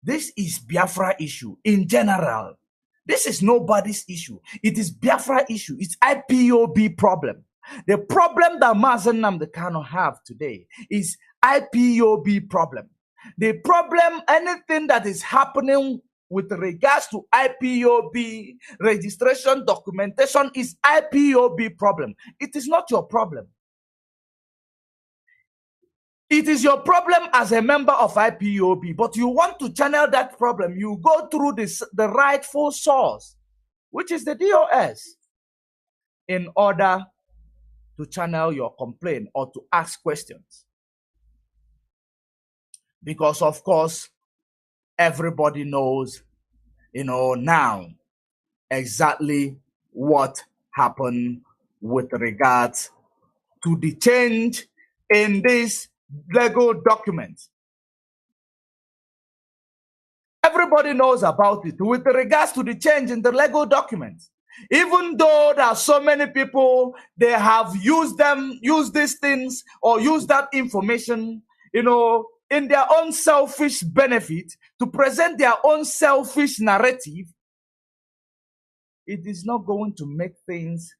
Speaker 1: This is Biafra issue in general. This is nobody's issue. It is Biafra issue. It's IPOB problem. The problem that Mazi Kanu have today is IPOB problem. The problem, anything that is happening with regards to IPOB registration documentation is IPOB problem. It is not your problem. It is your problem as a member of IPOB, but you want to channel that problem. You go through the rightful source, which is the DOS, in order to channel your complaint or to ask questions. Because, of course, everybody knows, you know, now exactly what happened with regards to the change in this legal document. Everybody knows about it with regards to the change in the legal documents. Even though there are so many people, they have used these things or used that information, in their own selfish benefit to present their own selfish narrative. It is not going to make things,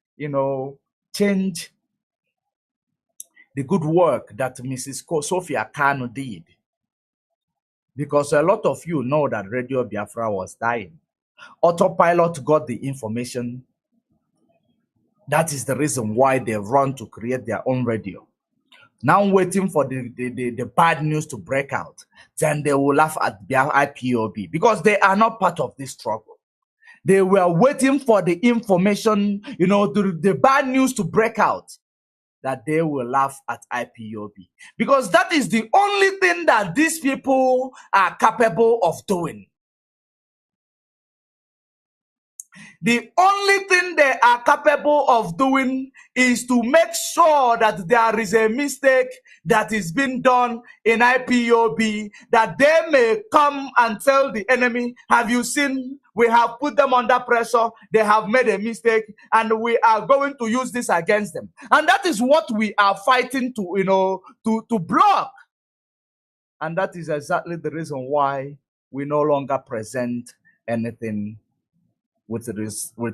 Speaker 1: change the good work that Mrs. Sophia Kanu did. Because a lot of you know that Radio Biafra was dying. Autopilot got the information. That is the reason why they run to create their own radio. Now waiting for the bad news to break out. Then they will laugh at their IPOB because they are not part of this struggle. They were waiting for the information, the bad news to break out, that they will laugh at IPOB. Because that is the only thing that these people are capable of doing. The only thing they are capable of doing is to make sure that there is a mistake that is being done in IPOB, that they may come and tell the enemy, have you seen, we have put them under pressure, they have made a mistake, and we are going to use this against them. And that is what we are fighting to, to block. And that is exactly the reason why we no longer present anything with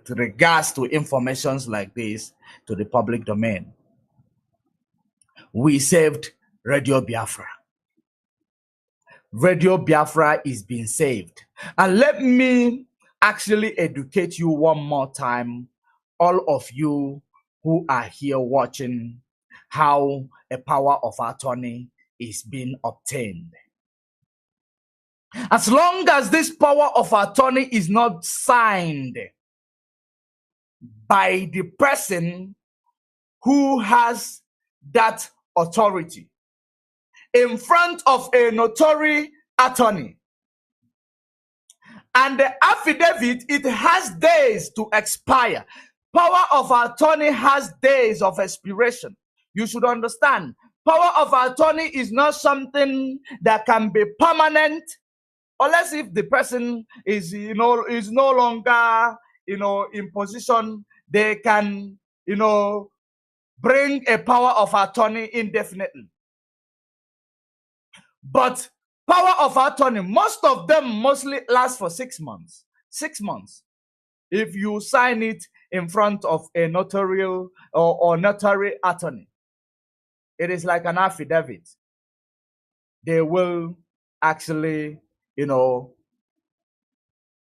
Speaker 1: regards to informations like this to the public domain. We saved Radio Biafra. Radio Biafra is being saved. And let me actually educate you one more time, all of you who are here watching, how a power of attorney is being obtained. As long as this power of attorney is not signed by the person who has that authority in front of a notary attorney, and the affidavit, it has days to expire. Power of attorney has days of expiration. You should understand, power of attorney is not something that can be permanent, unless if the person is no longer in position. They can bring a power of attorney indefinitely. But power of attorney, most of them mostly last for 6 months. 6 months. If you sign it in front of a notarial or notary attorney, it is like an affidavit. They will actually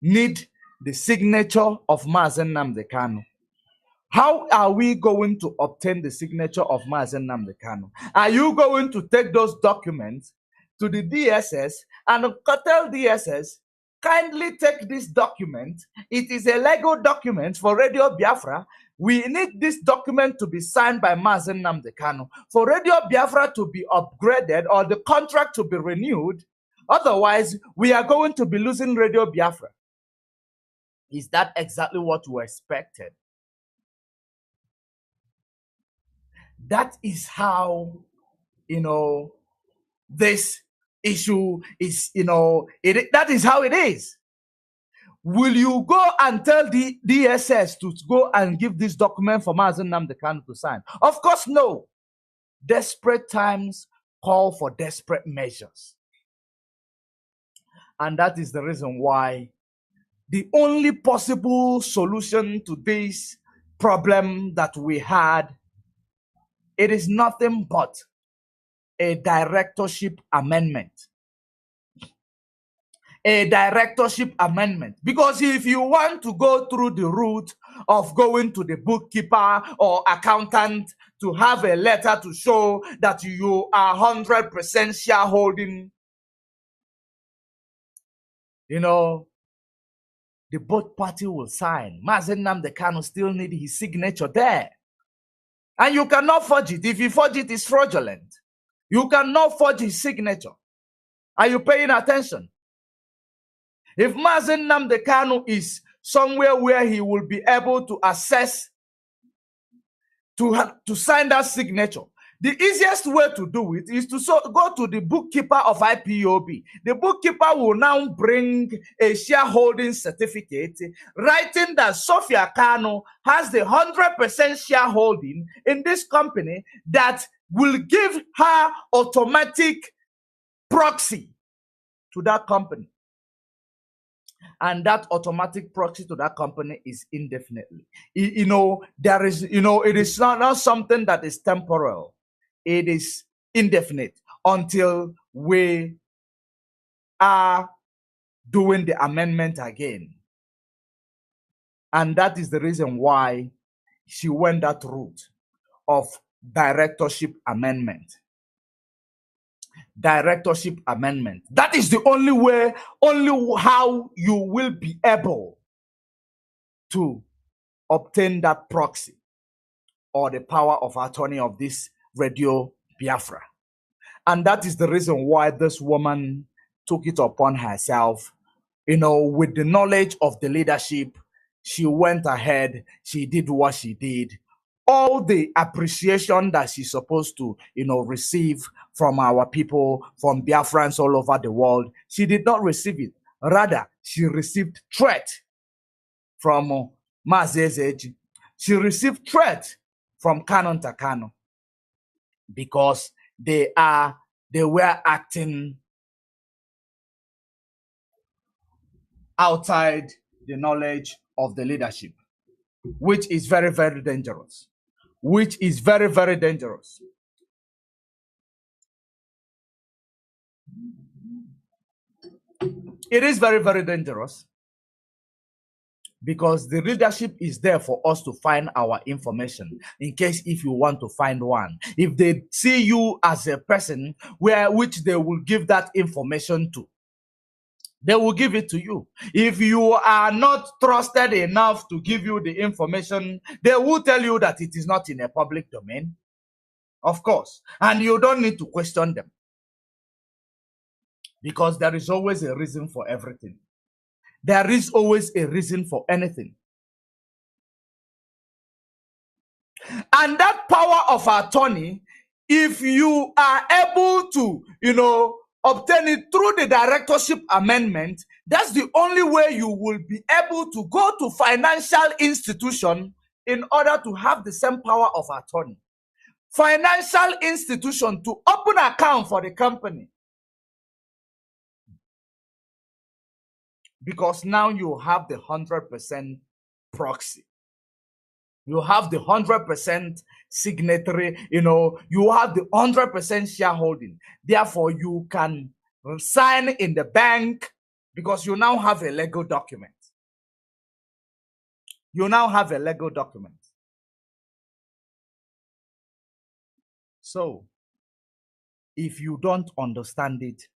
Speaker 1: need the signature of Mazi Nnamdi Kanu. How are we going to obtain the signature of Mazi Nnamdi Kanu? Are you going to take those documents to the DSS and tell DSS, kindly take this document? It is a legal document for Radio Biafra. We need this document to be signed by Mazi Nnamdi Kanu for Radio Biafra to be upgraded or the contract to be renewed. Otherwise, we are going to be losing Radio Biafra. Is that exactly what we expected? That is how, this issue is, that is how it is. Will you go and tell the DSS to go and give this document for Mazi Nnamdi Kanu to sign? Of course, no. Desperate times call for desperate measures. And that is the reason why the only possible solution to this problem that we had, it is nothing but a directorship amendment. A directorship amendment. Because if you want to go through the route of going to the bookkeeper or accountant to have a letter to show that you are 100% shareholding, the both party will sign. Mazi Nnamdi Kanu still need his signature there. And you cannot forge it. If you forge it, it's fraudulent. You cannot forge his signature. Are you paying attention? If Mazi Nnamdi Kanu is somewhere where he will be able to access to sign that signature, The easiest way to do it is to go to the bookkeeper of IPOB. The bookkeeper will now bring a shareholding certificate writing that Sophia Kanu has the 100% shareholding in this company that will give her automatic proxy to that company. And that automatic proxy to that company is indefinitely. There is, it is not something that is temporal. It is indefinite until we are doing the amendment again. And that is the reason why she went that route of directorship amendment. Directorship amendment. That is the only way, only how you will be able to obtain that proxy or the power of attorney of this Radio Biafra. And that is the reason why this woman took it upon herself, with the knowledge of the leadership. She went ahead, she did what she did. All the appreciation that she's supposed to, receive from our people, from Biafrans all over the world, she did not receive it. Rather, she received threat from Mazi. She received threat from Kanunta Kanu because they were acting outside the knowledge of the leadership, which is very, very dangerous. Which is very, very dangerous. It is very, very dangerous because the leadership is there for us to find our information in case if you want to find one. If they see you as a person which they will give that information to, they will give it to you. If you are not trusted enough to give you the information, they will tell you that it is not in a public domain, of course. And you don't need to question them because there is always a reason for everything. There is always a reason for anything. And that power of attorney, if you are able to, obtain it through the directorship amendment, that's the only way you will be able to go to financial institution in order to have the same power of attorney. Financial institution to open account for the company. Because now you have the 100% proxy. You have the 100% signatory, you have the 100% shareholding. Therefore, you can sign in the bank because you now have a legal document. You now have a legal document. So, if you don't understand it,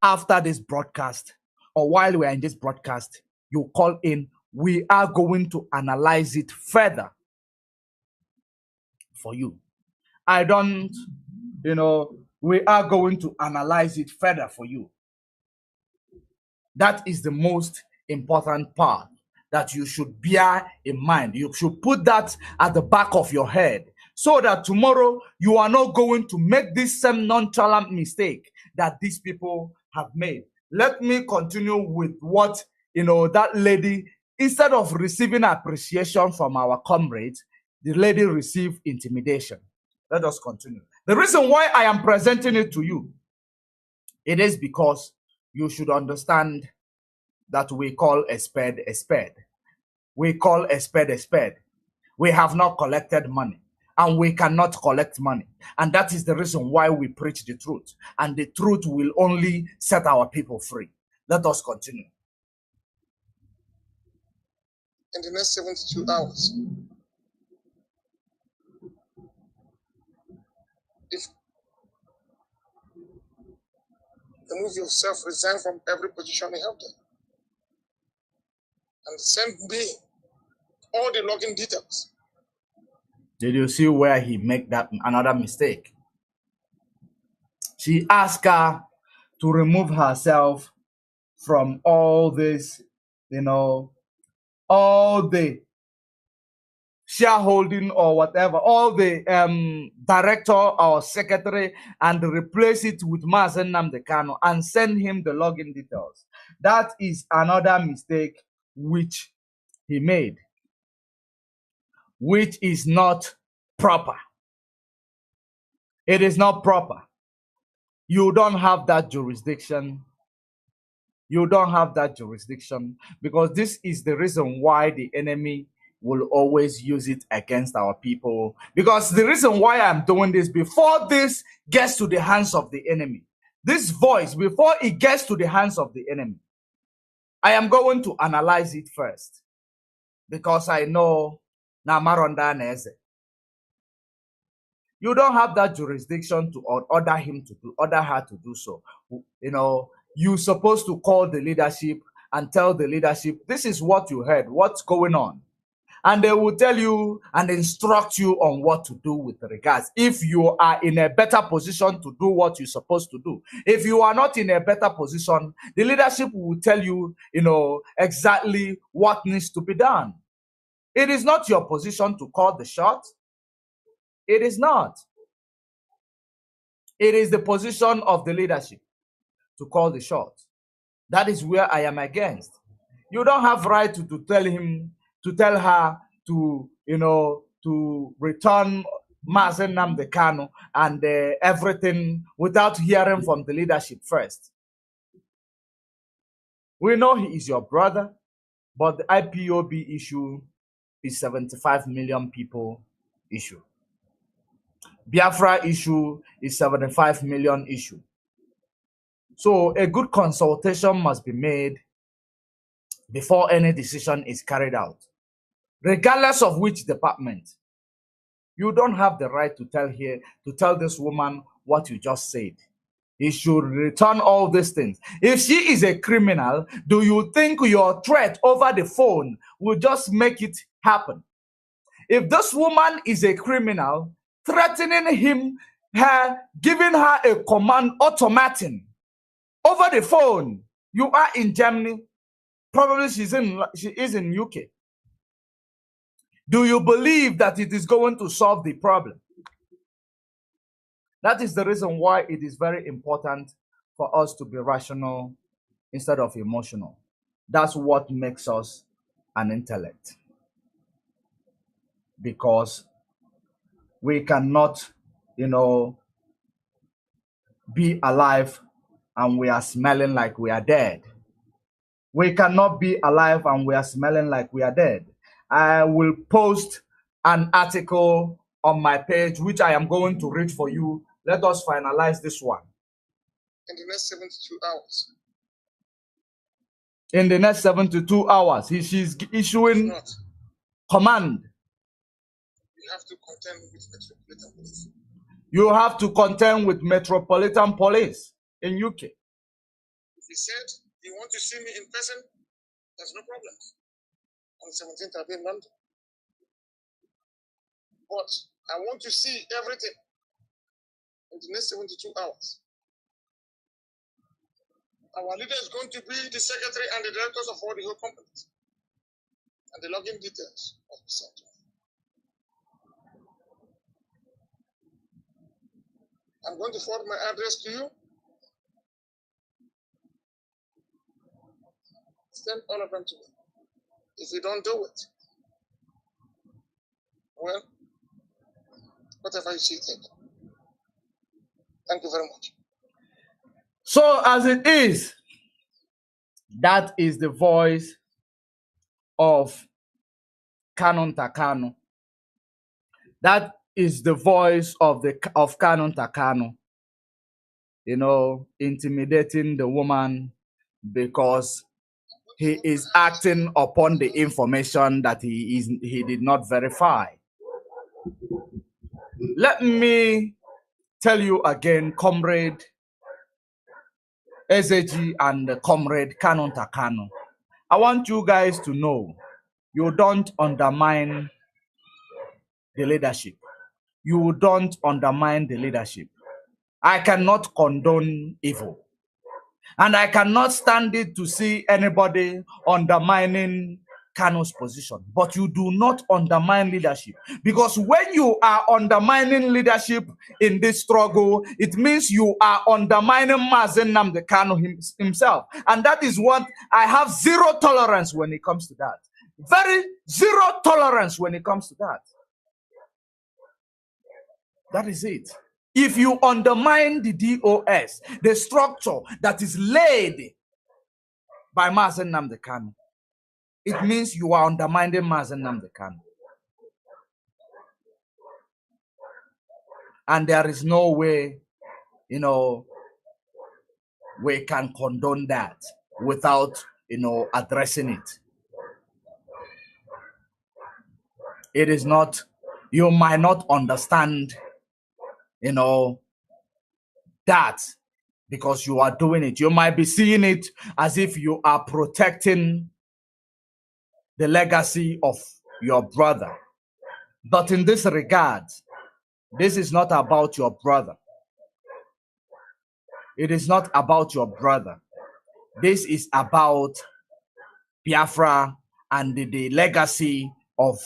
Speaker 1: after this broadcast, or while we're in this broadcast, you call in. We are going to analyze it further for you. We are going to analyze it further for you. That is the most important part that you should bear in mind. You should put that at the back of your head so that tomorrow you are not going to make this same nonchalant mistake that these people have made. Let me continue with what, that lady, instead of receiving appreciation from our comrades, the lady received intimidation. Let us continue. The reason why I am presenting it to you, it is because you should understand that we call a spade a spade. We call a spade a spade. We have not collected money and we cannot collect money. And that is the reason why we preach the truth. And the truth will only set our people free. Let us continue.
Speaker 4: In the next 72 hours, if you move yourself, resign from every position you held there, and send me all the login details.
Speaker 1: Did you see where he made that another mistake? She asked her to remove herself from all this, all the shareholding or whatever, all the director or secretary, and replace it with Mazi Nnamdi Kanu and send him the login details. That is another mistake which he made, which is not proper. It is not proper. You don't have that jurisdiction. You don't have that jurisdiction, because this is the reason why the enemy will always use it against our people. Because the reason why I'm doing this, before this gets to the hands of the enemy, this voice, before it gets to the hands of the enemy, I am going to analyze it first, because I know Namaronda Neze. You don't have that jurisdiction to order him to do, order her to do so. You know, you're supposed to call the leadership and tell the leadership, this is what you heard, what's going on. And they will tell you and instruct you on what to do with regards. If you are in a better position to do what you're supposed to do. If you are not in a better position, the leadership will tell you, you know, exactly what needs to be done. It is not your position to call the shot. It is not. It is the position of the leadership to call the shot. That is where I am against. You don't have right to tell him, to tell her to, you know, to return Mazi Nnamdi Kanu and everything without hearing from the leadership first. We know he is your brother, but the IPOB issue is 75 million people issue. Biafra issue is 75 million issue. So a good consultation must be made before any decision is carried out. Regardless of which department, you don't have the right to tell this woman what you just said. He should return all these things. If she is a criminal, do you think your threat over the phone will just make it happen? If this woman is a criminal, threatening him, giving her a command automating over the phone, you are in Germany, probably she is in UK. Do you believe that it is going to solve the problem? That is the reason why it is very important for us to be rational instead of emotional. That's what makes us an intellect. Because we cannot, you know, be alive and we are smelling like we are dead. We cannot be alive and we are smelling like we are dead. I will post an article on my page, which I am going to read for you. Let us finalize this one.
Speaker 4: In the next 72 hours.
Speaker 1: In the next 72 hours, she's issuing command.
Speaker 4: You have to contend with Metropolitan Police.
Speaker 1: You have to contend with Metropolitan Police in UK.
Speaker 4: If he said you want to see me in person, there's no problem. On the 17th, I'll be in London. But I want to see everything in the next 72 hours. Our leader is going to be the secretary and the directors of all the whole companies. And the login details must be sent to me. I'm going to forward my address to you. Send all of them to me. If you don't do it, well, whatever you see fit. Thank you very much.
Speaker 1: So as it is, that is the voice of Kanunta Kanu. That is the voice of Kanunta Kanu. You know, intimidating the woman because he is acting upon the information that he did not verify. Let me tell you again, Comrade Ezeji and Comrade Kanunta Kanu. I want you guys to know, you don't undermine the leadership. You don't undermine the leadership. I cannot condone evil. And I cannot stand it to see anybody undermining Kanu's position, but you do not undermine leadership. Because when you are undermining leadership in this struggle, it means you are undermining Mazi Nnamdi Kanu himself. And that is what I have zero tolerance when it comes to that. Very zero tolerance when it comes to that. That is it. If you undermine the DOS, the structure that is laid by Mazi Nnamdi Kanu, it means you are undermining Mazi Nnamdi Kanu. And there is no way, you know, we can condone that without, you know, addressing it. It is not, you might not understand, you know, that because you are doing it. You might be seeing it as if you are protecting the legacy of your brother. But in this regard, this is not about your brother. It is not about your brother. This is about Biafra and the legacy of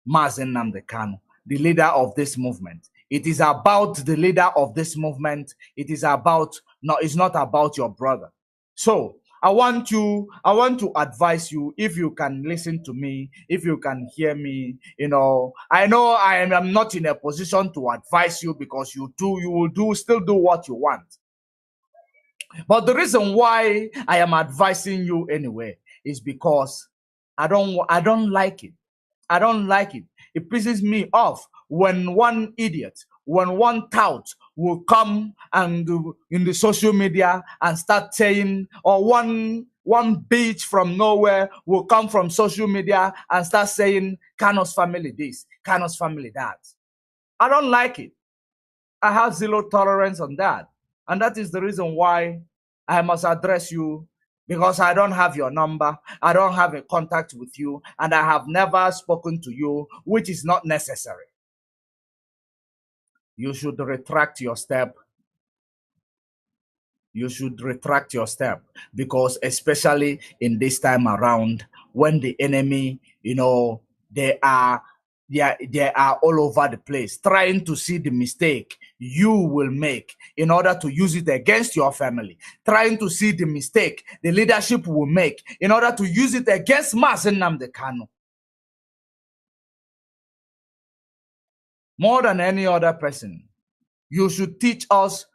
Speaker 1: Mazi Nnamdi Kanu, the leader of this movement. It is about the leader of this movement. It is about, no, it's not about your brother. So I want to advise you, if you can listen to me, if you can hear me, you know I am not in a position to advise you, because you will still do what you want. But the reason why I am advising you anyway is because I don't like it. I don't like it. It pisses me off when one idiot, when one tout will come and in the social media and start saying, or one bitch from nowhere will come from social media and start saying Kanu's family this, Kanu's family that. I don't like it. I have zero tolerance on that. And that is the reason why I must address you, because I don't have your number. I don't have a contact with you, and I have never spoken to you, which is not necessary. You should retract your step. You should retract your step, because especially in this time around, when the enemy, you know, they are all over the place trying to see the mistake you will make in order to use it against your family, trying to see the mistake the leadership will make in order to use it against Mazi Nnamdi Kanu. More than any other person, you should teach us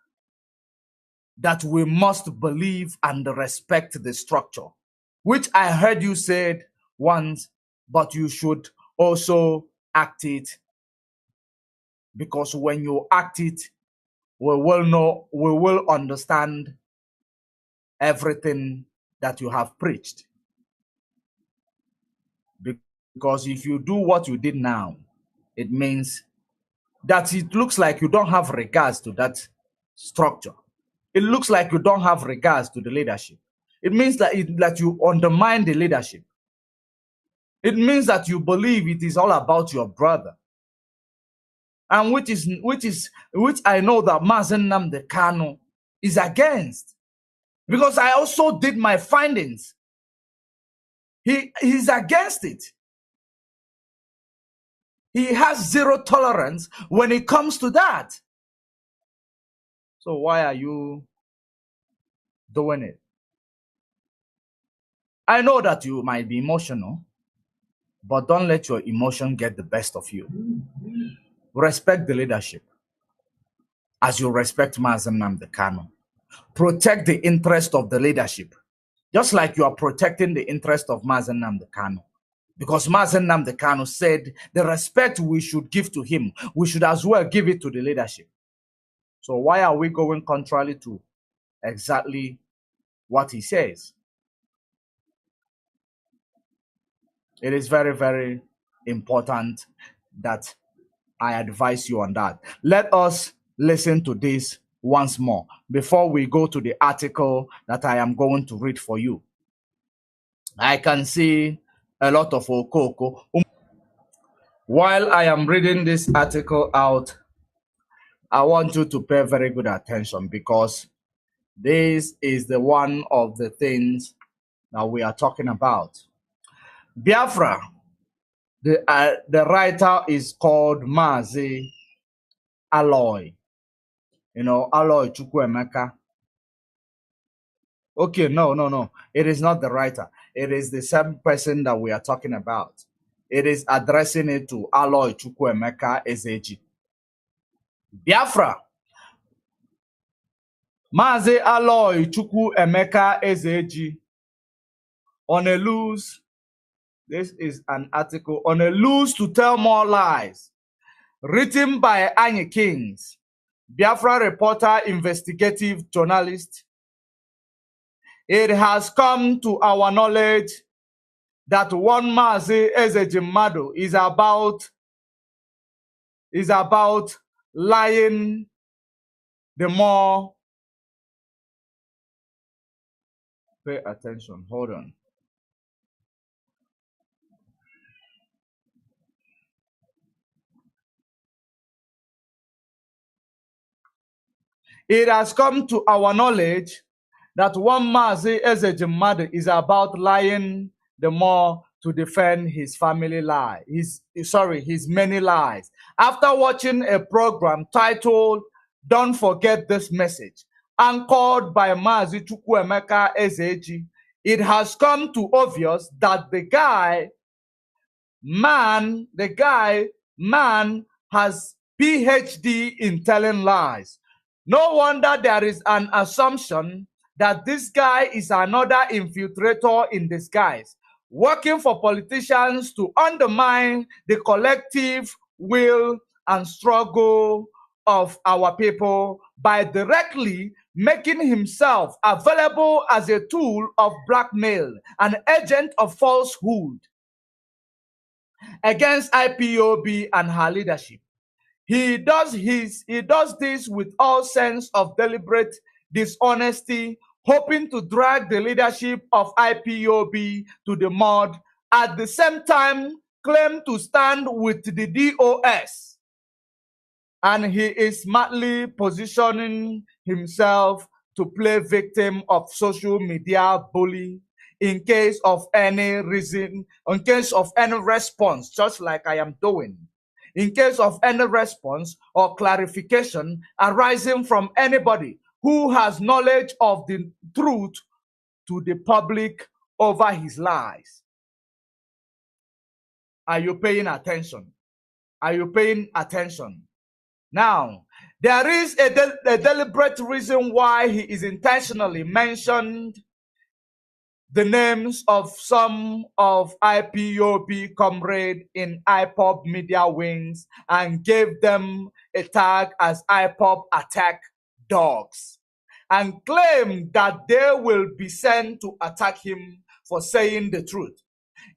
Speaker 1: that we must believe and respect the structure, which I heard you said once, but you should also act it, because when you act it, we will understand everything that you have preached. Because if you do what you did now, it means that it looks like you don't have regards to that structure. It looks like you don't have regards to the leadership. It means that you undermine the leadership. It means that you believe it is all about your brother. And which I know that Mazi Nnamdi Kanu is against. Because I also did my findings. He's against it. He has zero tolerance when it comes to that. So why are you doing it? I know that you might be emotional, but don't let your emotion get the best of you. Respect the leadership as you respect Mazi Nnamdi Kanu. Protect the interest of the leadership, just like you are protecting the interest of Mazi Nnamdi Kanu. Because Mazi Nnamdi Kanu said the respect we should give to him, we should as well give it to the leadership. So why are we going contrary to exactly what he says? It is very, very important that I advise you on that. Let us listen to this once more before we go to the article that I am going to read for you. I can see a lot of Okoko. While I am reading this article out, I want you to pay very good attention, because this is one of the things that we are talking about. Biafra, the writer is called Mazi Aloy. You know, Aloy Chukwuemeka. Okay, no. It is not the writer. It is the same person that we are talking about. It is addressing it to Aloy Chukwuemeka Ezeji. Biafra. Mazi Aloy Chukwuemeka Ezeji. On a loose, this is an article, on a loose to tell more lies. Written by Anyi Kings, Biafra reporter, investigative journalist. It has come to our knowledge that one Mazi Ezeji Madu is about lying the more. Pay attention, hold on. It has come to our knowledge that one Mazi Ezeji Madu is about lying the more to defend his family lie, his many lies. After watching a program titled "Don't Forget This Message," anchored by Mazi Chukwuemeka Ezeji, it has come to obvious that the man has PhD in telling lies. No wonder there is an assumption that this guy is another infiltrator in disguise, working for politicians to undermine the collective will and struggle of our people by directly making himself available as a tool of blackmail, an agent of falsehood against IPOB and her leadership. He does this with all sense of deliberate dishonesty, hoping to drag the leadership of IPOB to the mud, at the same time claim to stand with the DOS. And he is smartly positioning himself to play victim of social media bully in case of any reason, in case of any response, just like I am doing. In case of any response or clarification arising from anybody who has knowledge of the truth to the public over his lies. Are you paying attention? Are you paying attention? Now, there is a deliberate reason why he is intentionally mentioned the names of some of IPOB comrades in Ipob media wings and gave them a tag as Ipob attack dogs and claimed that they will be sent to attack him for saying the truth.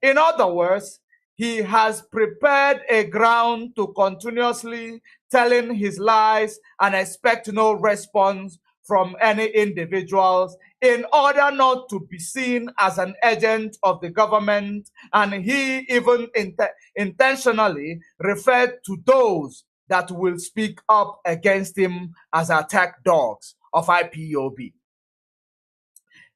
Speaker 1: In other words, he has prepared a ground to continuously telling his lies and expect no response from any individuals in order not to be seen as an agent of the government, and he even intentionally referred to those that will speak up against him as attack dogs of IPOB.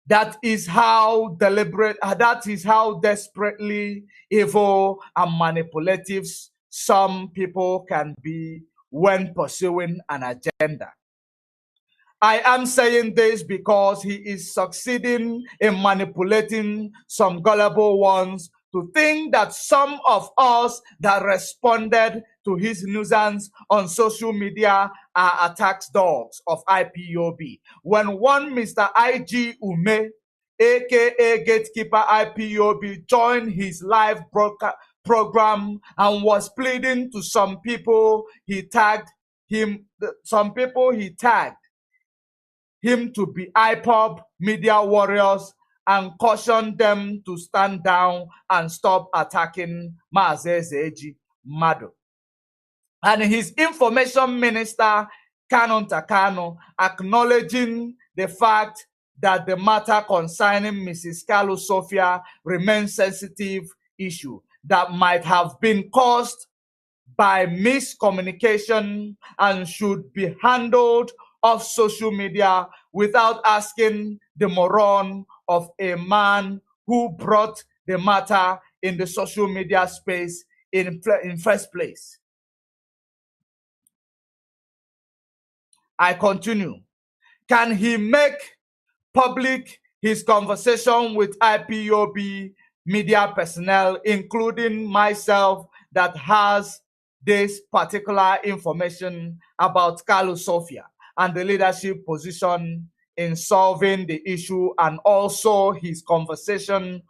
Speaker 1: That is how deliberate, that is how desperately evil and manipulative some people can be when pursuing an agenda. I am saying this because he is succeeding in manipulating some gullible ones to think that some of us that responded to his nuisance on social media are attack dogs of IPOB. When one Mr. IG Ume, aka Gatekeeper IPOB, joined his live program and was pleading to some people he tagged him to be Ipob media warriors and cautioned them to stand down and stop attacking Mazi Ezeji Madu. And his information minister, Kanu, acknowledging the fact that the matter concerning Mrs. Kalu Sophia remains sensitive issue that might have been caused by miscommunication and should be handled off social media without asking the moron of a man who brought the matter in the social media space in first place. I continue. Can he make public his conversation with IPOB media personnel, including myself, that has this particular information about Carlos Sofia and the leadership position in solving the issue, and also his conversation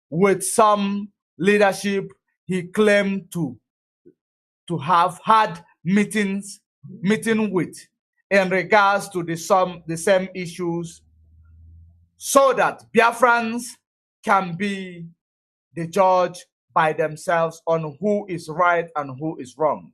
Speaker 1: with some leadership he claimed to have had meeting with in regards to the same issues, so that Biafrans can be the judge by themselves on who is right and who is wrong.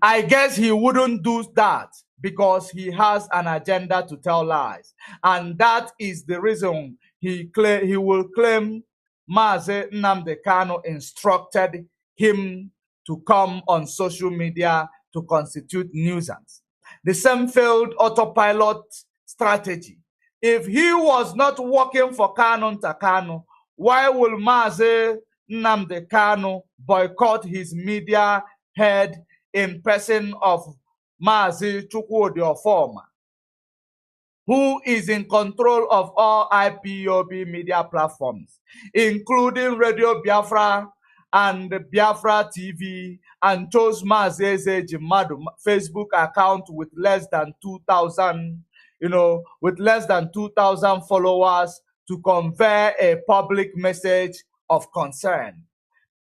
Speaker 1: I guess he wouldn't do that because he has an agenda to tell lies. And that is the reason he will claim Mazi Nnamdi Kanu instructed him to come on social media to constitute nuisance. The same failed autopilot strategy. If he was not working for Kanunta Kanu, why will Mazi Nnamdi Kanu boycott his media head in person of Mazi Chukwudi Ofoma, who is in control of all IPOB media platforms, including Radio Biafra and Biafra TV, and chose Mazi Ejimadu Facebook account with less than 2,000, with less than 2,000 followers to convey a public message of concern.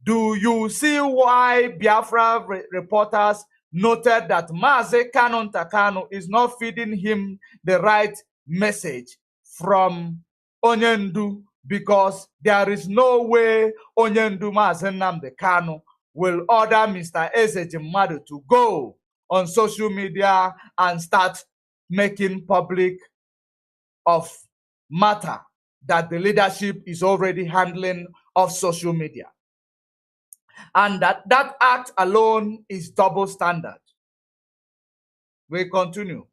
Speaker 1: Do you see why Biafra reporters noted that Mazi Kanunta Kanu is not feeding him the right message from Onyendu, because there is no way Onyendu Mazi Nnamdi Kanu will order Mr. Ezejimadu to go on social media and start making public of matter that the leadership is already handling of social media. And that act alone is double standard. We continue.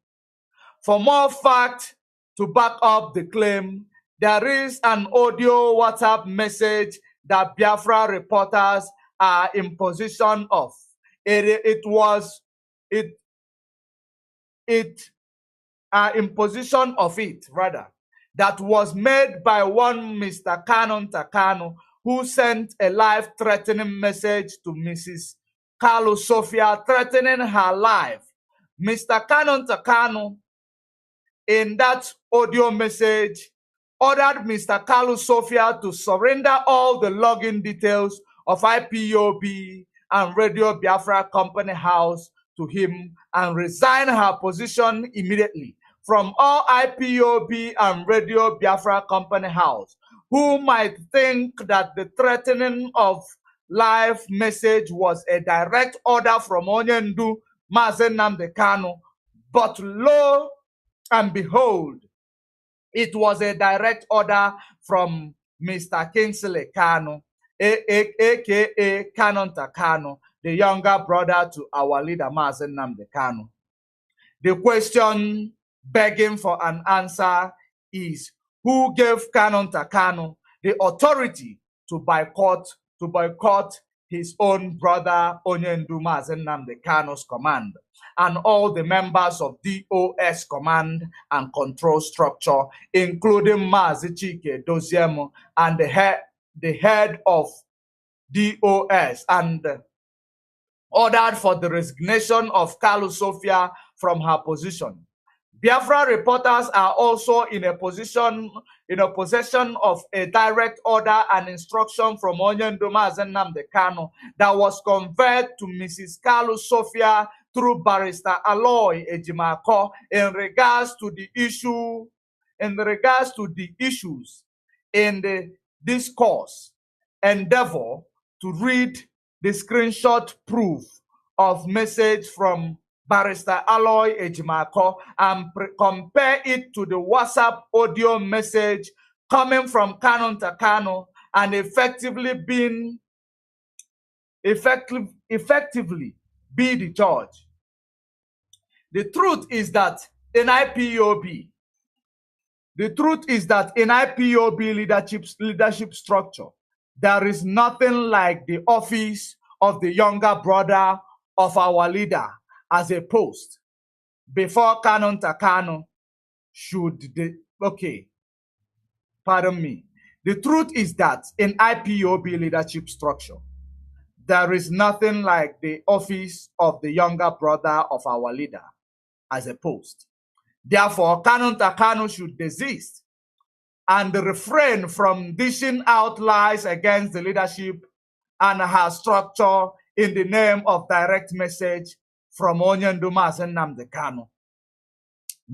Speaker 1: For more facts to back up the claim, there is an audio WhatsApp message that Biafra reporters are in possession of. In position of it, rather, that was made by one Mr. Kanunta Kanu, who sent a life-threatening message to Mrs. Carlos Sofia, threatening her life. Mr. Kanunta Kanu, in that audio message, ordered Mr. Carlos Sofia to surrender all the login details of IPOB and Radio Biafra Company House to him and resign her position immediately from all IPOB and Radio Biafra Company House. Who might think that the threatening of life message was a direct order from Onyendu Mazi Nnamdi Kanu, but lo and behold, it was a direct order from Mr. Kingsley Kanu, aka Kanunta Kanu, the younger brother to our leader Mazi Nnamdi Kanu. The question begging for an answer is, who gave Kanunta Kanu the authority to boycott his own brother Onyendu Mazi Nnamdi Kanu's command, and all the members of DOS command and control structure, including Mazi Chike Doziemo and the head of DOS, and ordered for the resignation of Carlos Sofia from her position. Biafra reporters are also in a possession of a direct order and instruction from Onyendu Mazi Nnamdi Kanu that was conveyed to Mrs. Carlos Sofia through Barrister Aloy Ejimako in regards to the issues in the discourse. Endeavor to read the screenshot proof of message from Barrister Aloy Ejimako and compare it to the WhatsApp audio message coming from Kanunta Kanu and effectively be the judge. The truth is that in IPOB, The truth is that in IPOB leadership structure, there is nothing like the office of the younger brother of our leader as a post. Before Kanunta Kanu should pardon me. The truth is that in IPOB leadership structure, there is nothing like the office of the younger brother of our leader as a post. Therefore, Kanunta Kanu should desist and refrain from dishing out lies against the leadership and her structure in the name of direct message from Onyendu Mazi Nnamdi Kanu.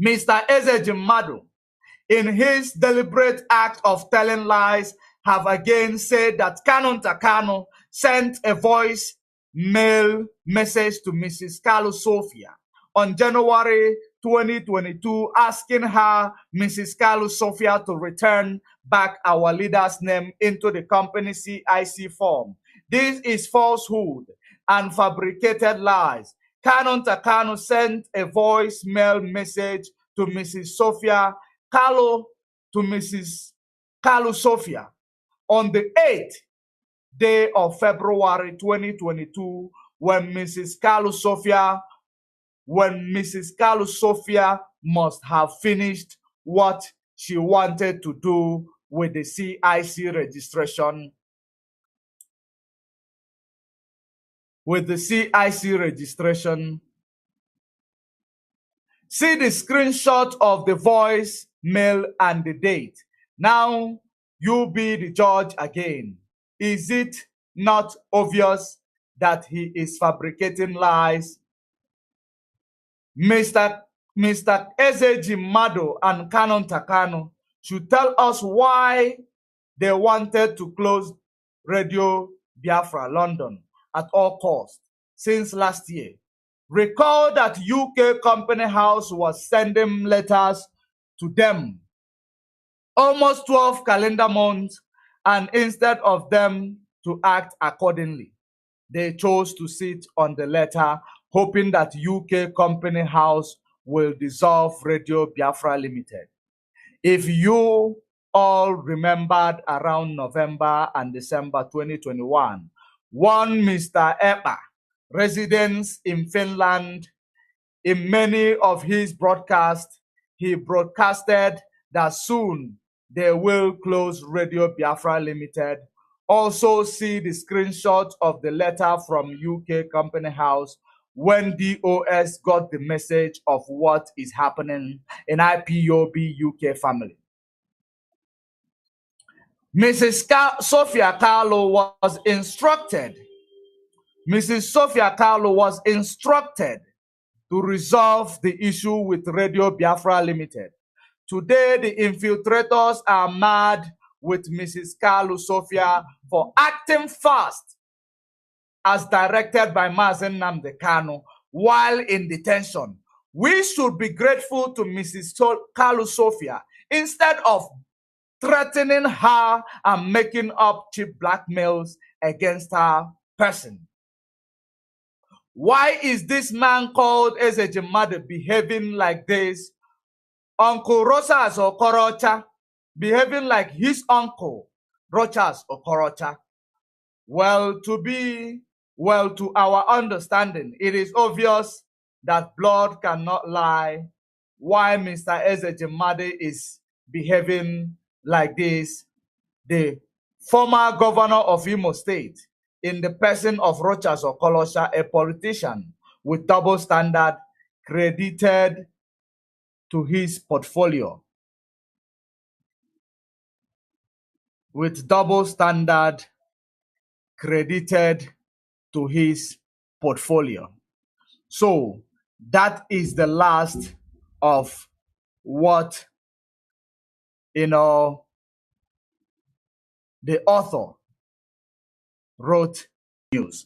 Speaker 1: Mr. Eze Madu, in his deliberate act of telling lies, have again said that Kanunta Kanu sent a voice mail message to Mrs. Kalu Sophia on January 2022, asking her, Mrs. Kalu Sophia, to return back our leader's name into the company CIC form. This is falsehood and fabricated lies. Kanunta Kanu sent a voicemail message to Mrs. Sophia Kalu Sophia on the 8th day of February 2022 when Mrs. Kalu Sophia must have finished what she wanted to do with the CIC registration. See the screenshot of the voice mail and the date. Now you be the judge again. Is it not obvious that he is fabricating lies? Mr. Eze Madu and Kanunta Kanu should tell us why they wanted to close Radio Biafra London at all costs since last year. Recall that UK Company House was sending letters to them almost 12 calendar months, and instead of them to act accordingly, they chose to sit on the letter, hoping that UK Company House will dissolve Radio Biafra Limited. If you all remembered around November and December 2021, one Mr. Epa, residents in Finland, in many of his broadcasts, he broadcasted that soon they will close Radio Biafra Limited. Also see the screenshot of the letter from UK Company House when DOS got the message of what is happening in IPOB UK family. Mrs. Sophia Kalu was instructed to resolve the issue with Radio Biafra Limited. Today, the infiltrators are mad with Mrs. Kalu Sophia for acting fast as directed by Mazi Nnamdi Kanu while in detention. We should be grateful to Mrs. Kalu Sophia instead of threatening her and making up cheap blackmails against her person. Why is this man called Eze Madu behaving like this? Uncle Rosas Okorocha behaving like his uncle, Rochas Okorocha. Well, to our understanding, it is obvious that blood cannot lie. Why Mr. Eze Madu is behaving like this? The former governor of Imo State, in the person of Rochas Okorocha, a politician with double standard, credited to his portfolio. With double standard credited to his portfolio. So that is the last of what, the author wrote news.